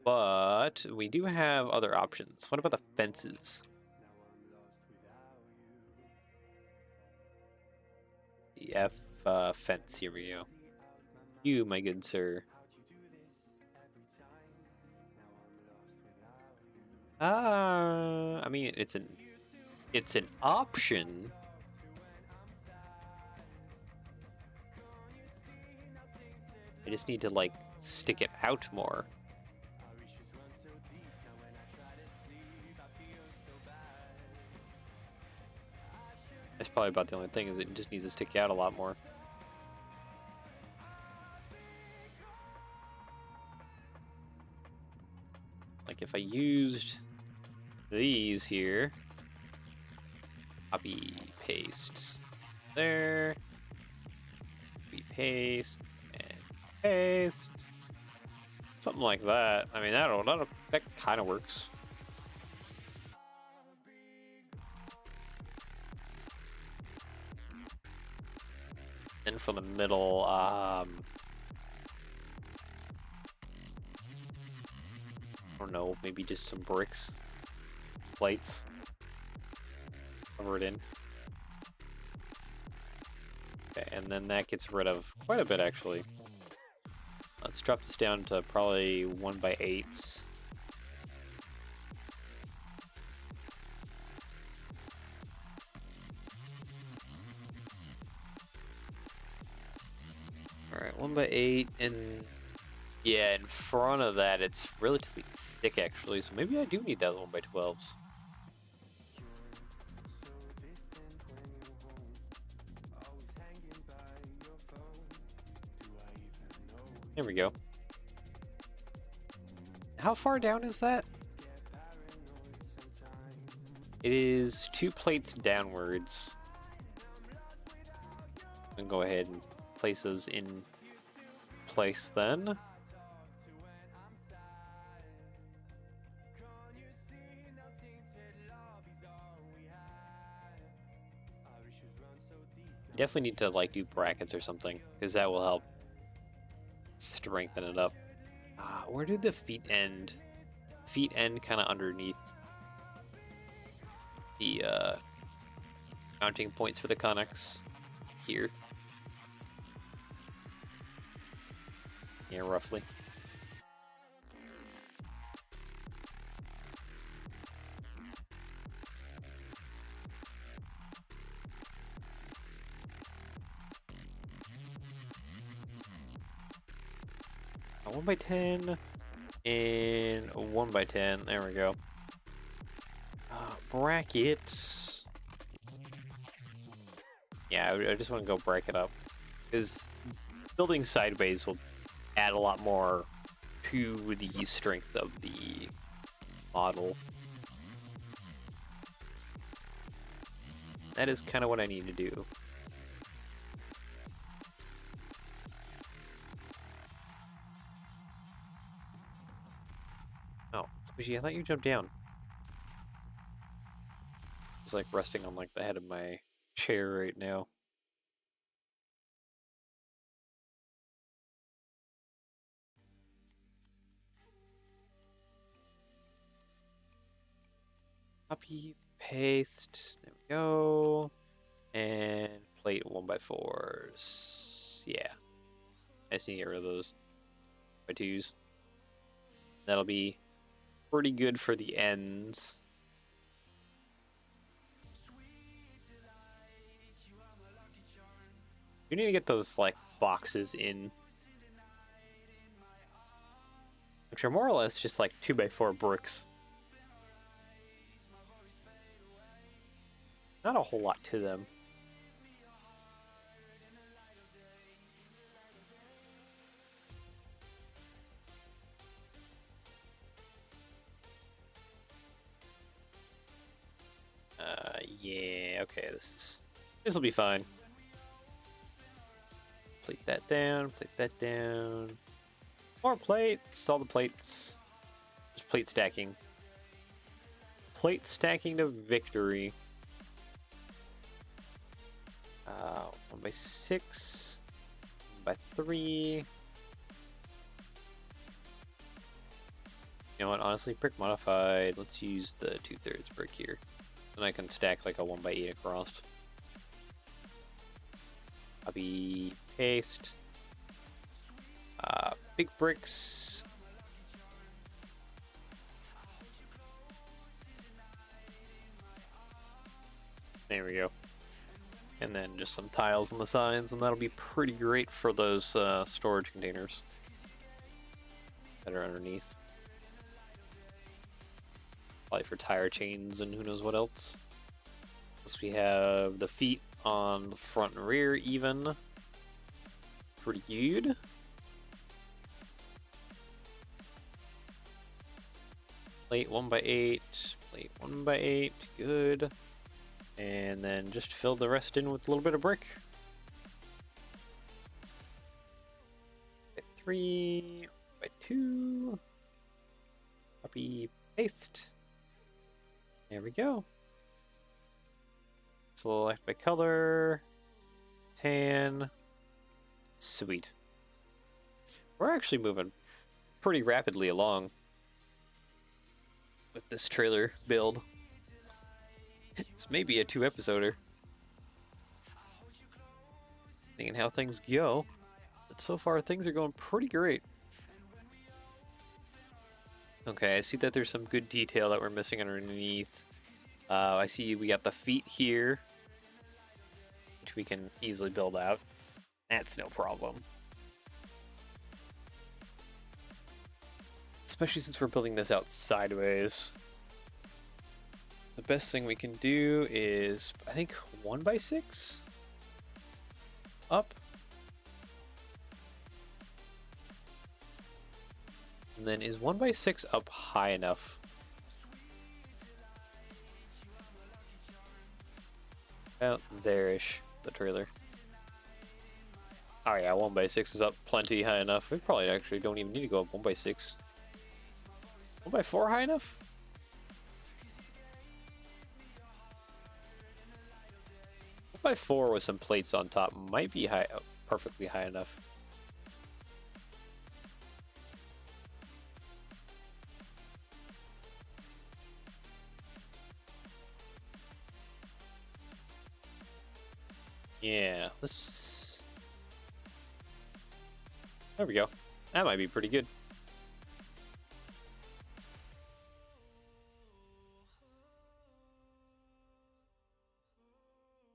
But we do have other options. What about the fences? The F fence, here we go. You, my good sir. I mean, it's an option. I just need to like stick it out more. That's probably about the only thing, is it just needs to stick out a lot more. Like if I used these here, copy, paste there, copy, paste, and paste, something like that. I mean, that kind of works. And for the middle, I don't know, maybe just some bricks, plates, cover it in. Okay, and then that gets rid of quite a bit, actually. Let's drop this down to probably 1x8s. Alright, 1x8, and yeah, in front of that it's relatively thick, actually, so maybe I do need those 1x12s. There we go. How far down is that? It is 2 plates downwards. And go ahead and place those in place then. Definitely need to like do brackets or something, because that will help strengthen it up. Where did the feet end? Feet end kind of underneath the mounting points for the conics here. Yeah, roughly. A 1x10 and a 1x10. There we go. Bracket. Yeah, I just want to go bracket up, because building sideways will add a lot more to the strength of the model. That is kind of what I need to do. Oh, Squishy, I thought you jumped down. It's like resting on like the head of my chair right now. Copy, paste, there we go. And plate 1x4s. Yeah. I just need to get rid of those by 2s. That'll be pretty good for the ends. We need to get those like boxes in, which are more or less just like 2x4 bricks. Not a whole lot to them. Yeah, okay, this will be fine. Plate that down, plate that down. More plates, all the plates. Just plate stacking. Plate stacking to victory. 1x6, 1x3. You know what, honestly, brick modified. Let's use the 2/3 brick here. And I can stack like a 1x8 across. Copy, paste. Big bricks. There we go. And then just some tiles on the sides, and that'll be pretty great for those storage containers that are underneath. Probably for tire chains and who knows what else. Plus we have the feet on the front and rear even. Pretty good. Plate 1x8, plate 1x8, good. And then just fill the rest in with a little bit of brick. 3 by 2. Copy, paste. There we go. Select by color. Tan. Sweet. We're actually moving pretty rapidly along with this trailer build. This may be a 2-episoder. Thinking how things go. But so far things are going pretty great. Okay, I see that there's some good detail that we're missing underneath. I see we got the feet here, which we can easily build out. That's no problem. Especially since we're building this out sideways. The best thing we can do is, I think, 1x6 up. And then is 1x6 up high enough? About there-ish, the trailer. Oh yeah, 1x6 is up plenty high enough. We probably actually don't even need to go up 1x6. 1x4 high enough? 1x4 with some plates on top might be high, perfectly high enough. Yeah, this... There we go. That might be pretty good.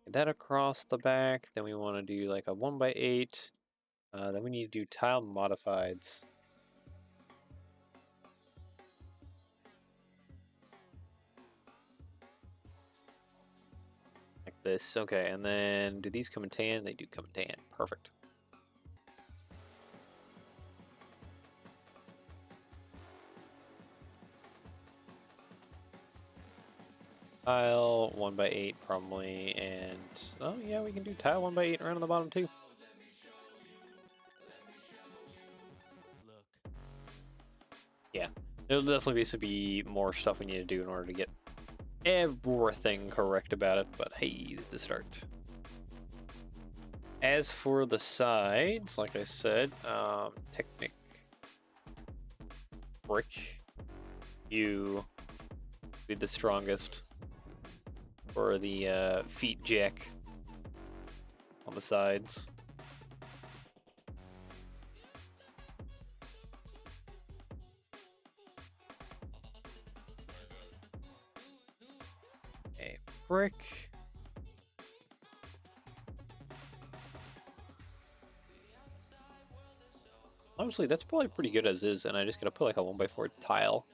Get that across the back. Then we want to do like a 1x8. Then we need to do tile modifieds. Like this. Okay, and then do these come in tan? They do come in tan. Perfect. Tile 1x8 probably, and oh yeah, we can do tile 1x8 around on the bottom too. Yeah, there'll definitely be more stuff we need to do in order to get everything correct about it, but hey, it's a start. As for the sides, like I said, Technic brick, you be the strongest for the feet jack on the sides. A brick. Honestly, that's probably pretty good as is, and I just gotta put like a 1x4 tile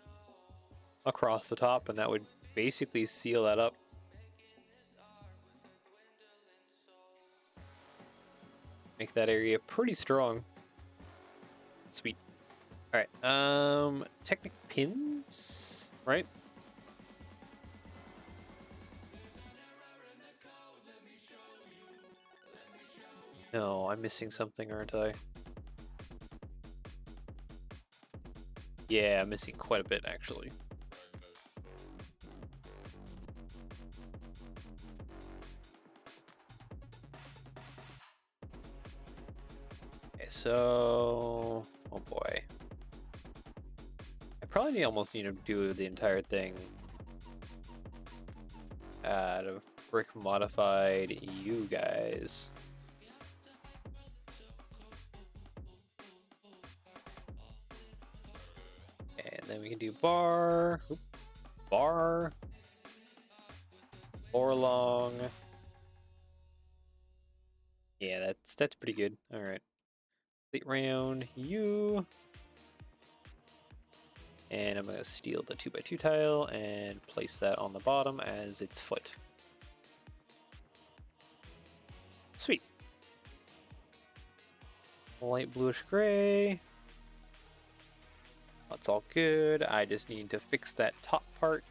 across the top, and that would basically seal that up. Make that area pretty strong. Sweet. Alright, Technic pins, right? No, I'm missing something, aren't I? Yeah, I'm missing quite a bit, actually. Okay, so... oh boy. I probably almost need to do the entire thing out of brick modified you guys. And then we can do bar, bar, 4 long. Yeah, that's pretty good. All right, complete round you, and I'm gonna steal the 2x2 tile and place that on the bottom as its foot. Sweet. Light bluish gray. That's all good. I just need to fix that top part.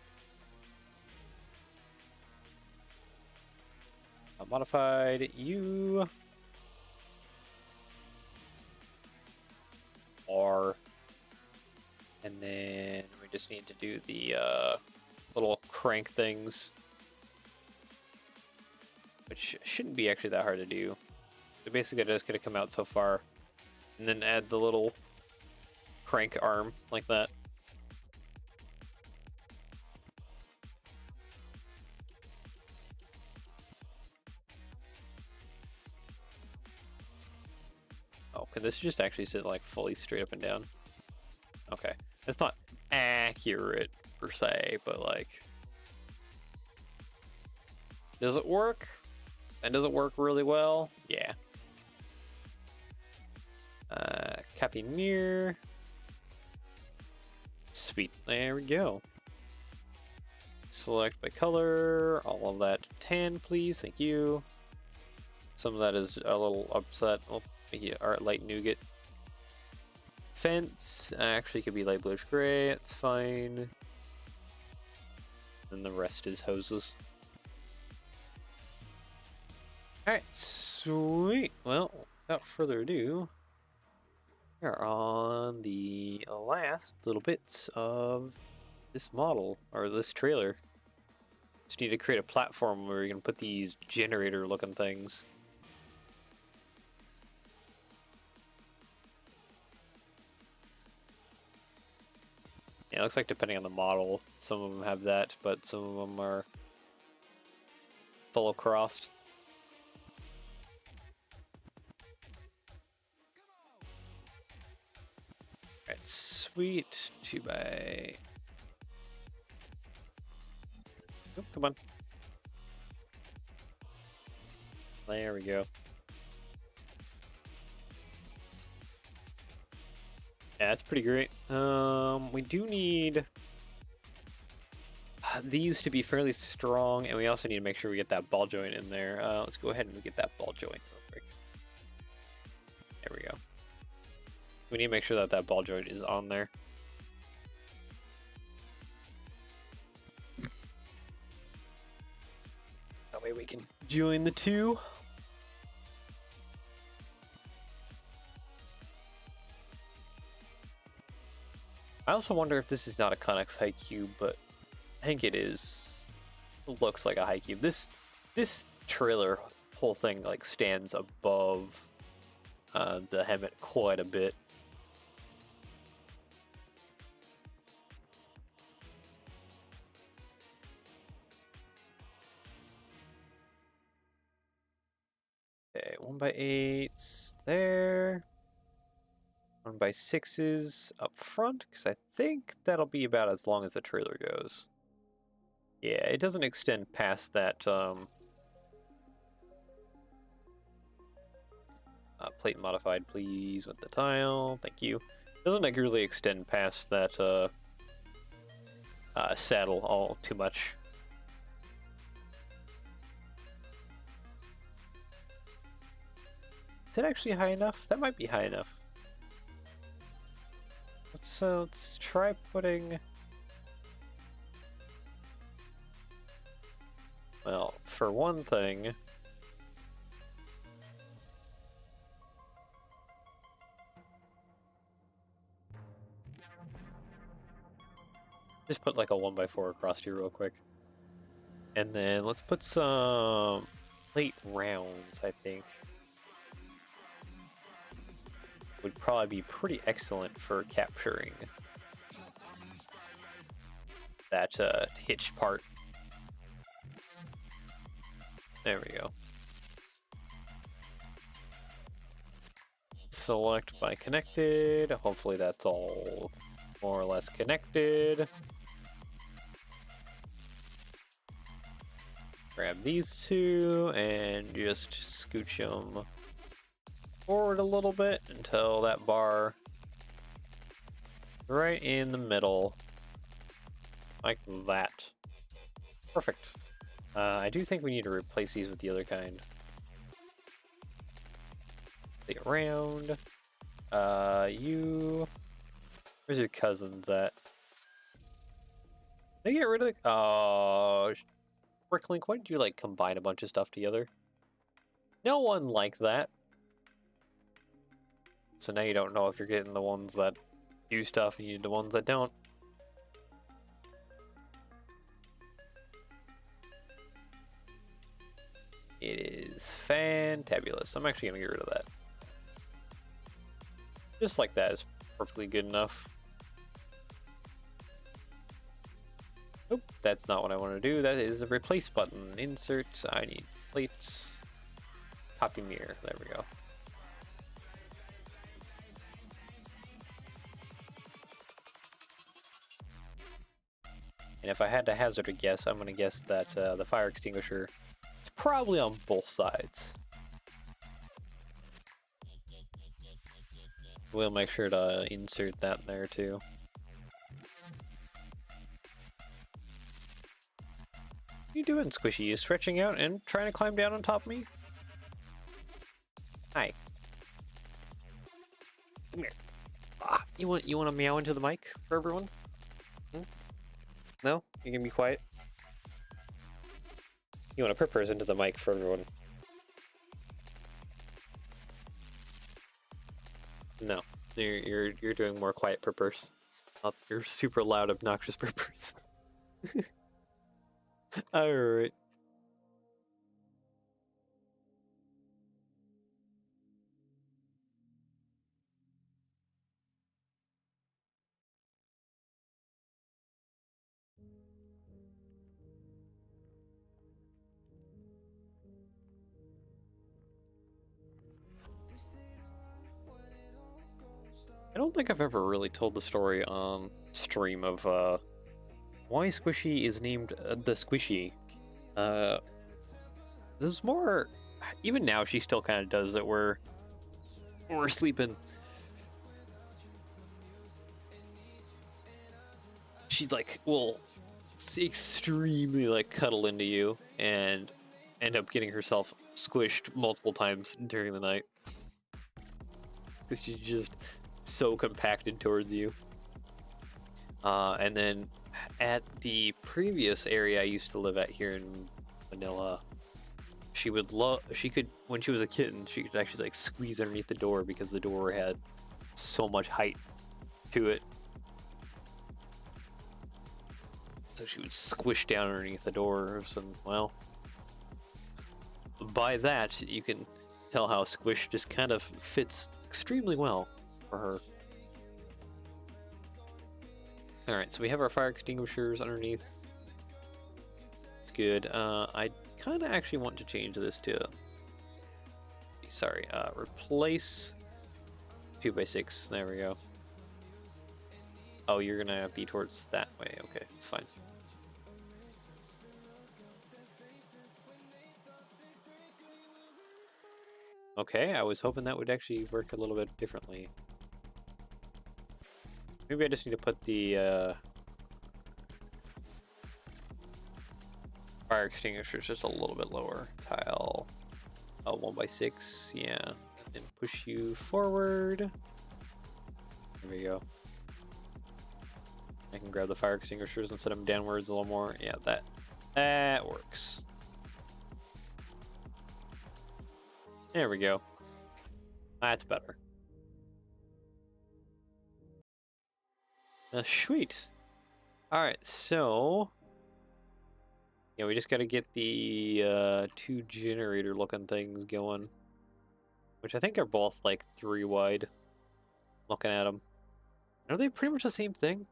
Modified you. R. And then we just need to do the little crank things, which shouldn't be actually that hard to do. So basically I just gotta come out so far and then add the little crank arm like that. Oh, can this just actually sit like fully straight up and down? Okay, it's not accurate per se, but like, does it work? And does it work really well? Yeah. Copy near. Sweet, there we go. Select by color, all of that tan, please, thank you. Some of that is a little upset. Oh, yeah, art light nougat. Fence actually could be light bluish gray, it's fine. And the rest is hoses. Alright, sweet. Well, without further ado, we are on the last little bits of this model, or this trailer. Just need to create a platform where we can put these generator looking things. Yeah, it looks like depending on the model, some of them have that, but some of them are full of crossed. Alright, sweet. 2x. Oh, come on. There we go. Yeah, that's pretty great. We do need these to be fairly strong, and we also need to make sure we get that ball joint in there. Let's go ahead and get that ball joint real quick. There we go. We need to make sure that that ball joint is on there. That way we can join the two. I also wonder if this is not a Connex high cube, but I think it is. It looks like a high cube. This trailer whole thing like stands above the Hemet quite a bit. Okay, 1x8s there. 1x6s up front, because I think that'll be about as long as the trailer goes. Yeah, it doesn't extend past that Plate modified, please, with the tile. Thank you. Doesn't like really extend past that saddle all too much. Is it actually high enough? That might be high enough. Let's try putting. Well, for one thing. Just put like a 1x4 across here real quick. And then let's put some plate rounds, I think. Would probably be pretty excellent for capturing that hitch part. There we go. Select by connected. Hopefully that's all more or less connected. Grab these two and just scooch them forward a little bit until that bar right in the middle, like that. Perfect. I do think we need to replace these with the other kind. Plate around. You. Where's your cousins at? They get rid of the. Oh, Bricklink, why did you like combine a bunch of stuff together? No one liked that. So now you don't know if you're getting the ones that do stuff and you need the ones that don't. It is fantabulous. I'm actually gonna get rid of that. Just like that is perfectly good enough. Nope, that's not what I want to do. That is a replace button. Insert. I need plates. Copy mirror. There we go. And if I had to hazard a guess, I'm going to guess that the fire extinguisher is probably on both sides. We'll make sure to insert that in there too. What are you doing, Squishy? You stretching out and trying to climb down on top of me? Hi. Come here. You want to meow into the mic for everyone? No? You can be quiet? You want to purpose into the mic for everyone? No. You're doing more quiet purpose. Not your super loud, obnoxious purpose. Alright. I don't think I've ever really told the story on stream of why Squishy is named the Squishy. There's more. Even now, she still kind of does it where we're sleeping. She'd like will extremely like cuddle into you and end up getting herself squished multiple times during the night because she's just so compacted towards you. And then at the previous area I used to live at here in Manila, she could, when she was a kitten, she could actually like squeeze underneath the door because the door had so much height to it. So she would squish down underneath the doors, and well, by that you can tell how Squish just kind of fits extremely well for her. Alright, so we have our fire extinguishers underneath. It's good. I kind of actually want to change this to... Sorry, replace 2x6. There we go. Oh, you're gonna be towards that way. Okay, it's fine. Okay, I was hoping that would actually work a little bit differently. Maybe I just need to put the fire extinguishers just a little bit lower. Tile 1x6, yeah. And push you forward. There we go. I can grab the fire extinguishers and set them downwards a little more. Yeah, that works. There we go. That's better. Sweet. Alright, so... yeah, we just gotta get the 2 generator looking things going. Which I think are both like 3 wide. Looking at them. Are they pretty much the same thing?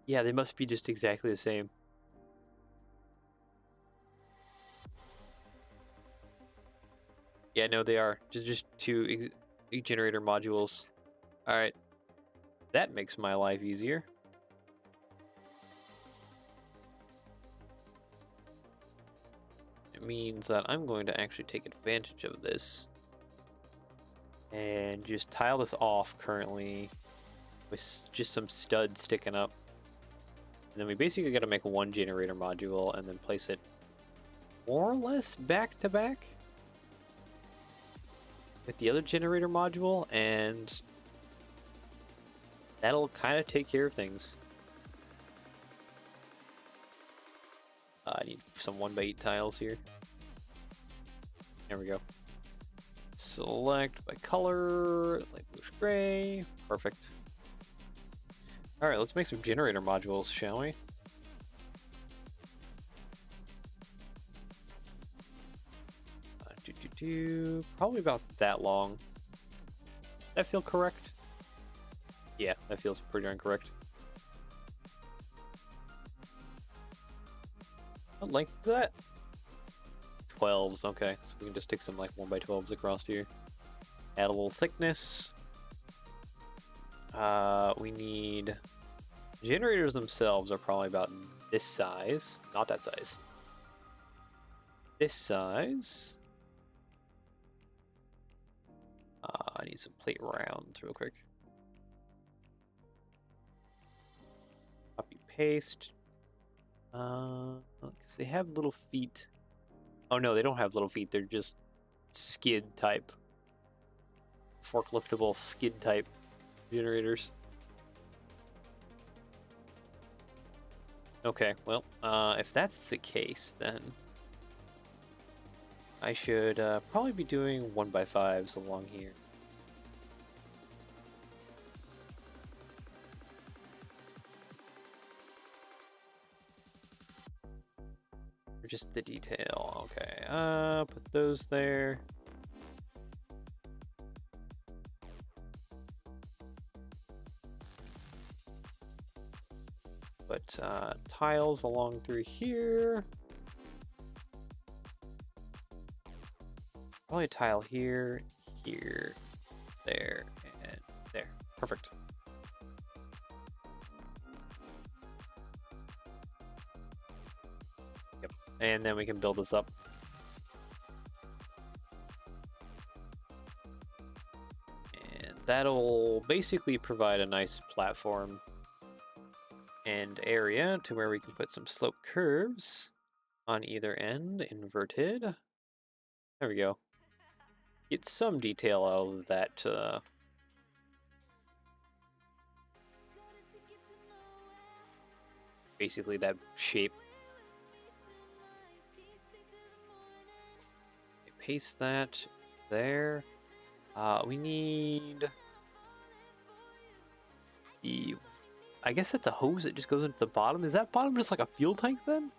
Yeah, they must be just exactly the same. Yeah, no, they are. Just 2 generator modules. Alright. That makes my life easier. It means that I'm going to actually take advantage of this. And just tile this off currently with just some studs sticking up. And then we basically got to make 1 generator module and then place it more or less back to back with the other generator module, and that'll kind of take care of things. I need some 1x8 tiles here. There we go. Select by color, light bluish gray. Perfect. Alright, let's make some generator modules, shall we? Probably about that long. Does that feel correct? Yeah, that feels pretty darn correct. What length is that? 12s, okay. So we can just stick some like 1x12s across here. Add a little thickness. We need... generators themselves are probably about this size. Not that size. This size. I need some plate rounds real quick. Copy paste. Because they have little feet. Oh no, they don't have little feet. They're just skid type. Forkliftable skid type generators. Okay, well, if that's the case, then I should probably be doing 1x5s along here. Or just the detail. Okay, put those there. Put tiles along through here. Probably a tile here, here, there, and there. Perfect. Yep. And then we can build this up. And that'll basically provide a nice platform and area to where we can put some slope curves on either end, inverted. There we go. Get some detail out of that basically that shape. Paste that there. We need the... I guess that's a hose that just goes into the bottom. Is that bottom just like a fuel tank then?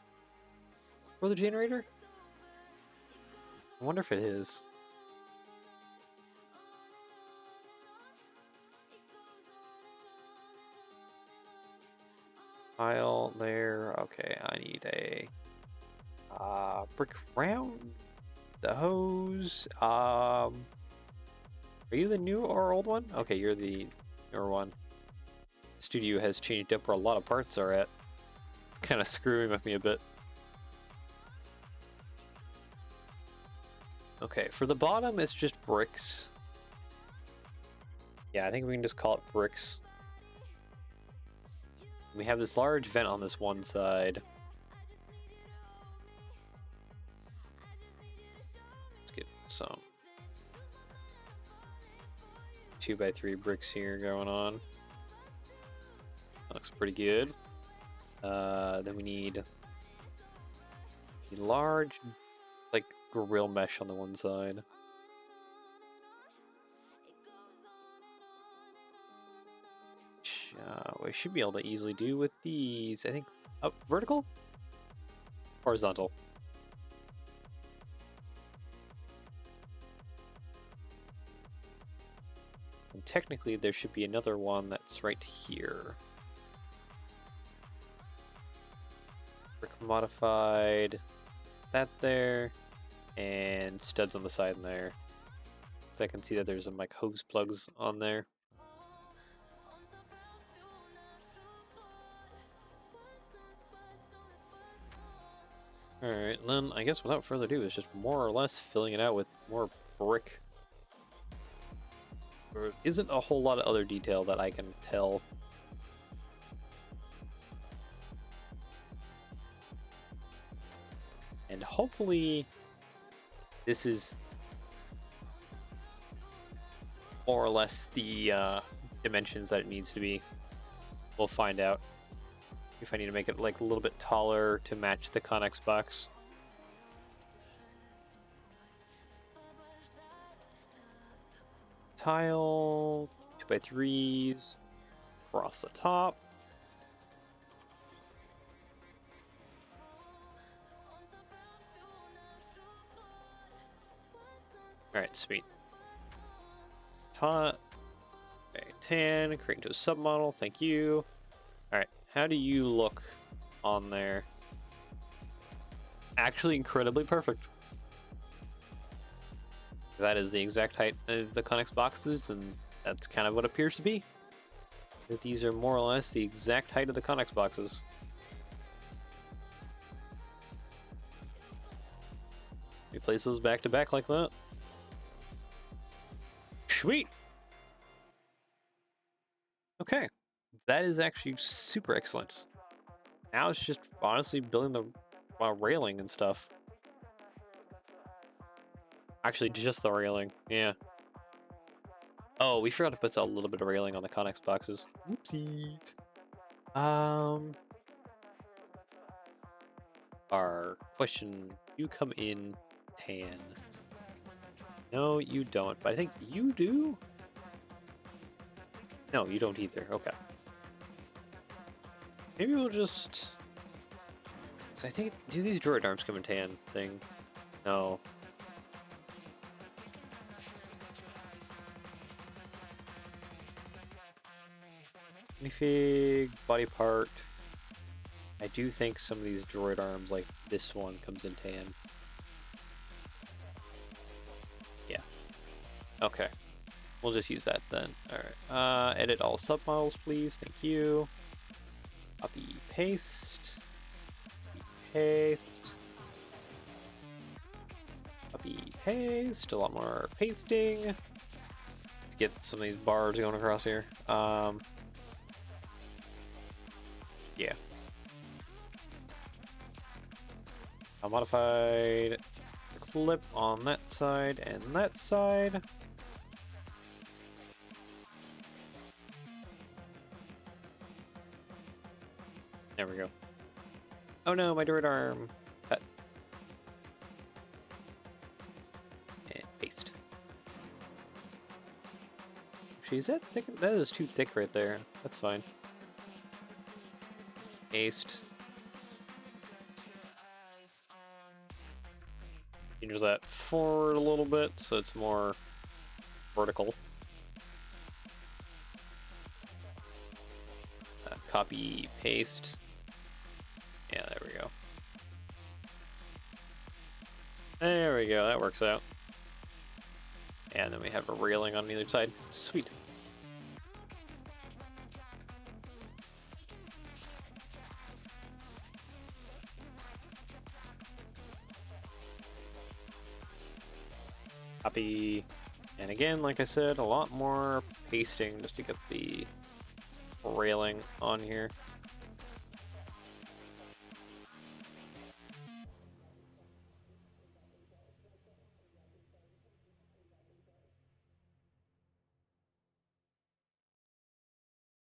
For the generator? I wonder if it is. Tile there. Okay, I need a brick round. The hose. Are you the new or old one? Okay, you're the newer one. Studio has changed up where a lot of parts are at. It's kind of screwing with me a bit. Okay, for the bottom, it's just bricks. Yeah, I think we can just call it bricks. We have this large vent on this one side. Let's get some 2x3 bricks here going on. That looks pretty good. Then we need a large, like, grill mesh on the one side. We should be able to easily do with these. I think up vertical, horizontal. And technically, there should be another one that's right here. Brick modified, that there, and studs on the side in there. So I can see that there's some like hose plugs on there. Alright, then I guess without further ado, it's just more or less filling it out with more brick. There isn't a whole lot of other detail that I can tell. And hopefully this is more or less the dimensions that it needs to be. We'll find out if I need to make it like a little bit taller to match the Connex box. Tile, 2x3s, across the top. Alright, sweet. Okay, tan, create into a submodel, thank you. Alright, how do you look on there? Actually incredibly perfect. That is the exact height of the Connex boxes, and that's kind of what it appears to be. That these are more or less the exact height of the Connex boxes. We place those back to back like that. Sweet! Okay, that is actually super excellent. Now it's just honestly building the railing and stuff. Actually, just the railing, yeah. Oh, we forgot to put a little bit of railing on the Connex boxes. Oopsies. Our question, you come in tan. No, you don't, but I think you do? No, you don't either, okay. Maybe we'll just... Cause I think, do these droid arms come in tan thing? No. Minifig, body part. I do think some of these droid arms, like this one, comes in tan. Yeah. Okay. We'll just use that then. Alright. Edit all submodels, please. Thank you. Copy, paste. Copy, paste. Copy, paste. A lot more pasting. To get some of these bars going across here. Yeah. I modified the clip on that side and that side. There we go. Oh no, my droid arm. Cut. And paste. Actually, is that thick? That is too thick right there. That's fine. Paste. Change that forward a little bit so it's more vertical. Copy, paste. Yeah, there we go. There we go, that works out. And then we have a railing on either side. Sweet. Copy. And again, like I said, a lot more pasting just to get the railing on here.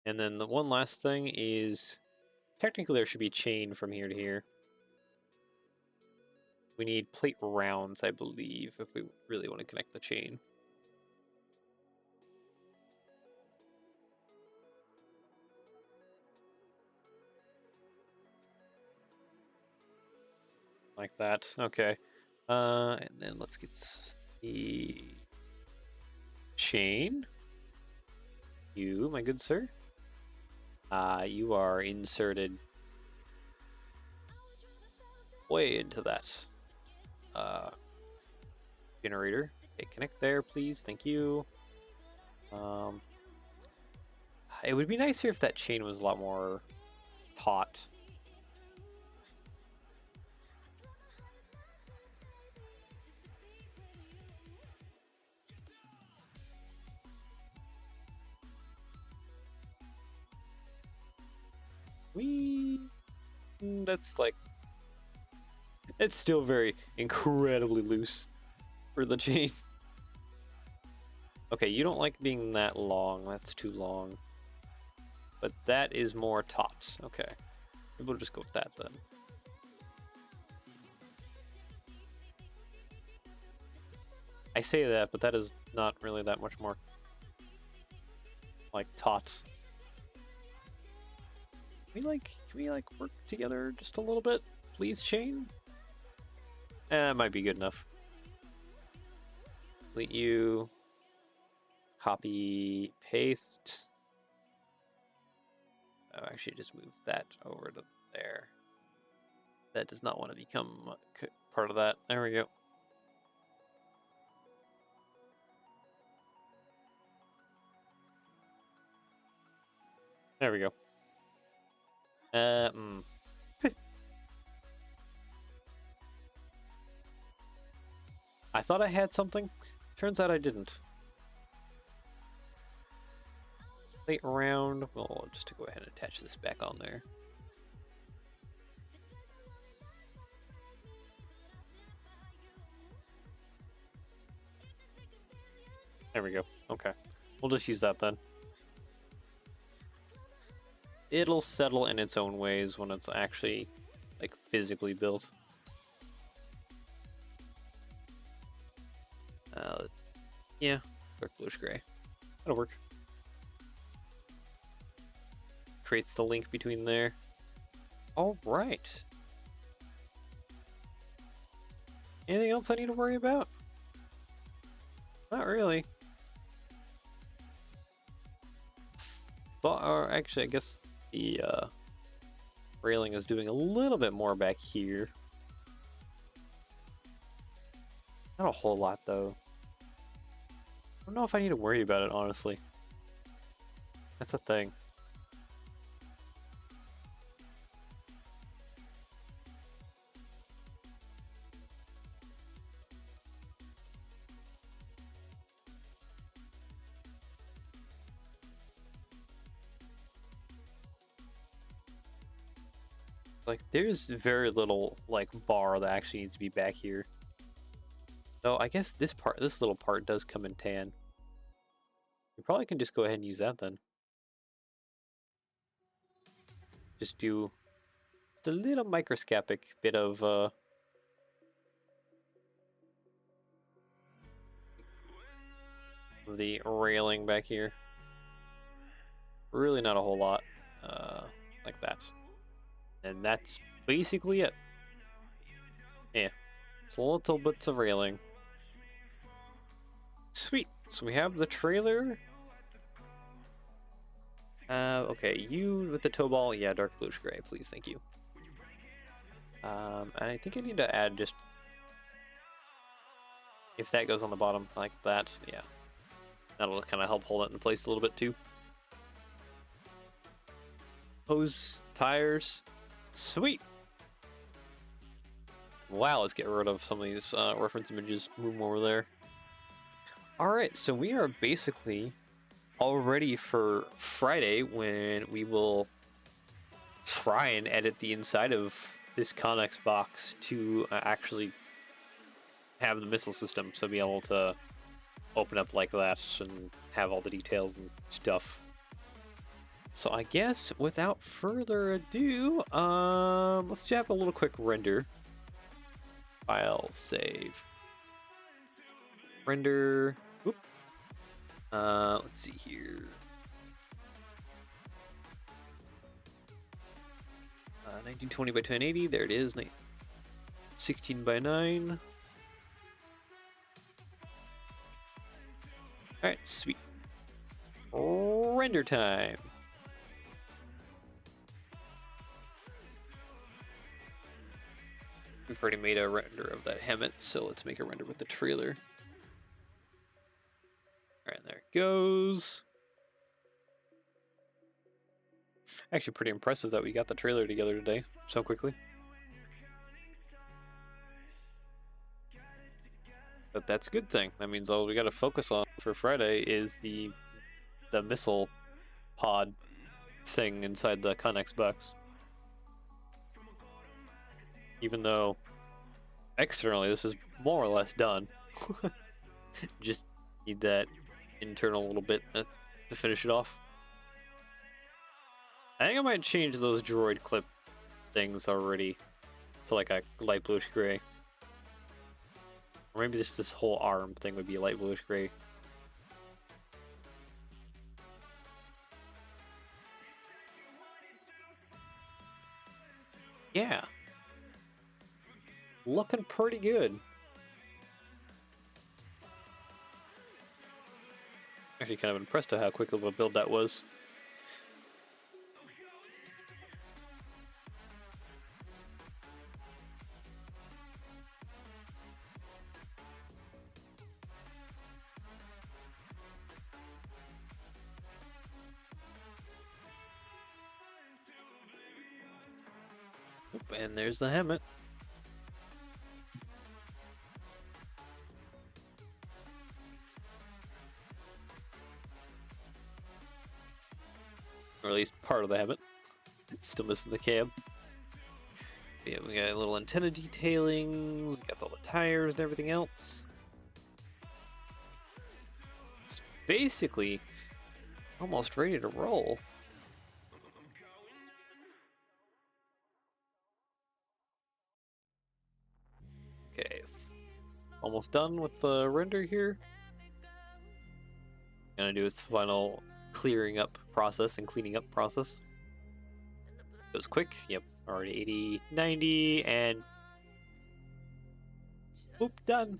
And then the one last thing is, technically there should be chain from here to here. We need plate rounds, I believe, if we really want to connect the chain. Like that, okay. And then let's get the chain. You, my good sir. You are inserted way into that generator. Okay, connect there, please. Thank you. It would be nicer if that chain was a lot more taut. That's like, it's still very incredibly loose for the chain. Okay, you don't like being that long. That's too long. But that is more taut. Okay, maybe we'll just go with that then. I say that, but that is not really that much more like taut. Can we work together just a little bit, please, chain? That might be good enough. Delete you. Copy, paste. Oh, actually, just move that over to there. That does not want to become part of that. There we go. There we go. I thought I had something. Turns out I didn't. Plate around. Well, just to go ahead and attach this back on there. There we go. Okay. We'll just use that then. It'll settle in its own ways when it's actually, like, physically built. Yeah, dark bluish gray. That'll work. Creates the link between there. All right. Anything else I need to worry about? Not really. Or actually, I guess the railing is doing a little bit more back here. Not a whole lot, though. I don't know if I need to worry about it, honestly. That's the thing. Like, there's very little, like, bar that actually needs to be back here. Though, I guess this little part does come in tan. We probably can just go ahead and use that then. Just do the little microscopic bit of, the railing back here. Really not a whole lot, like that. And that's basically it. Yeah, it's little bits of railing. Sweet. So we have the trailer. Okay, you with the tow ball. Yeah, dark bluish gray, please. Thank you. And I think I need to add just, if that goes on the bottom like that, yeah. That'll kind of help hold it in place a little bit too. Hose, tires. Sweet. Wow, let's get rid of some of these reference images. Move them over there. Alright, so we are basically all ready for Friday when we will try and edit the inside of this Connex box to actually have the missile system, so be able to open up like that and have all the details and stuff. So I guess without further ado, let's have a little quick render. File, save, render. Whoop. Let's see here. 1920 by 1080. There it is. 16 by 9. All right, sweet. Render time. We've already made a render of that helmet, so let's make a render with the trailer. All right, there it goes. Actually, pretty impressive that we got the trailer together today so quickly. But that's a good thing. That means all we got to focus on for Friday is the missile pod thing inside the Connex box. Even though externally this is more or less done. Just need that internal little bit to finish it off. I think I might change those droid clip things already to like a light bluish gray. Or maybe just this whole arm thing would be a light bluish gray. Yeah. Looking pretty good. Actually kind of impressed at how quick of a build that was. And there's the helmet. Or at least part of the helmet. It's still missing the cab. Yeah, we got a little antenna detailing, we got all the tires and everything else. It's basically almost ready to roll. Okay, almost done with the render here. Gonna do its final clearing up process and cleaning up process. It was quick, yep, already 80, 90, and boop, done.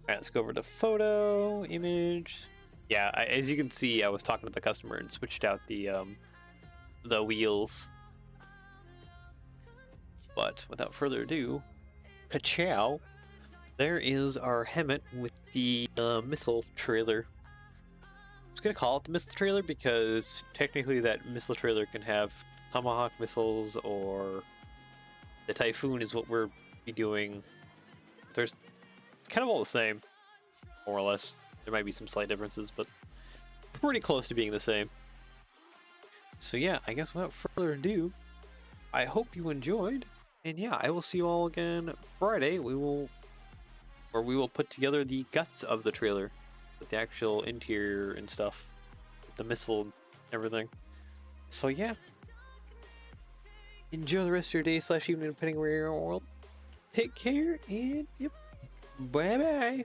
Alright, let's go over to photo, image. Yeah, as you can see, I was talking to the customer and switched out the wheels. But without further ado, ka-chow, there is our helmet with the missile trailer. I was gonna call it the missile trailer because technically that missile trailer can have Tomahawk missiles, or the Typhoon is what we're be doing. It's kind of all the same, more or less. There might be some slight differences, but pretty close to being the same. So yeah, I guess without further ado, I hope you enjoyed, and yeah, I will see you all again Friday. We will put together the guts of the trailer with the actual interior and stuff, with the missile and everything. So yeah, enjoy the rest of your day / evening, depending where you're in the world. Take care, and yep, bye bye.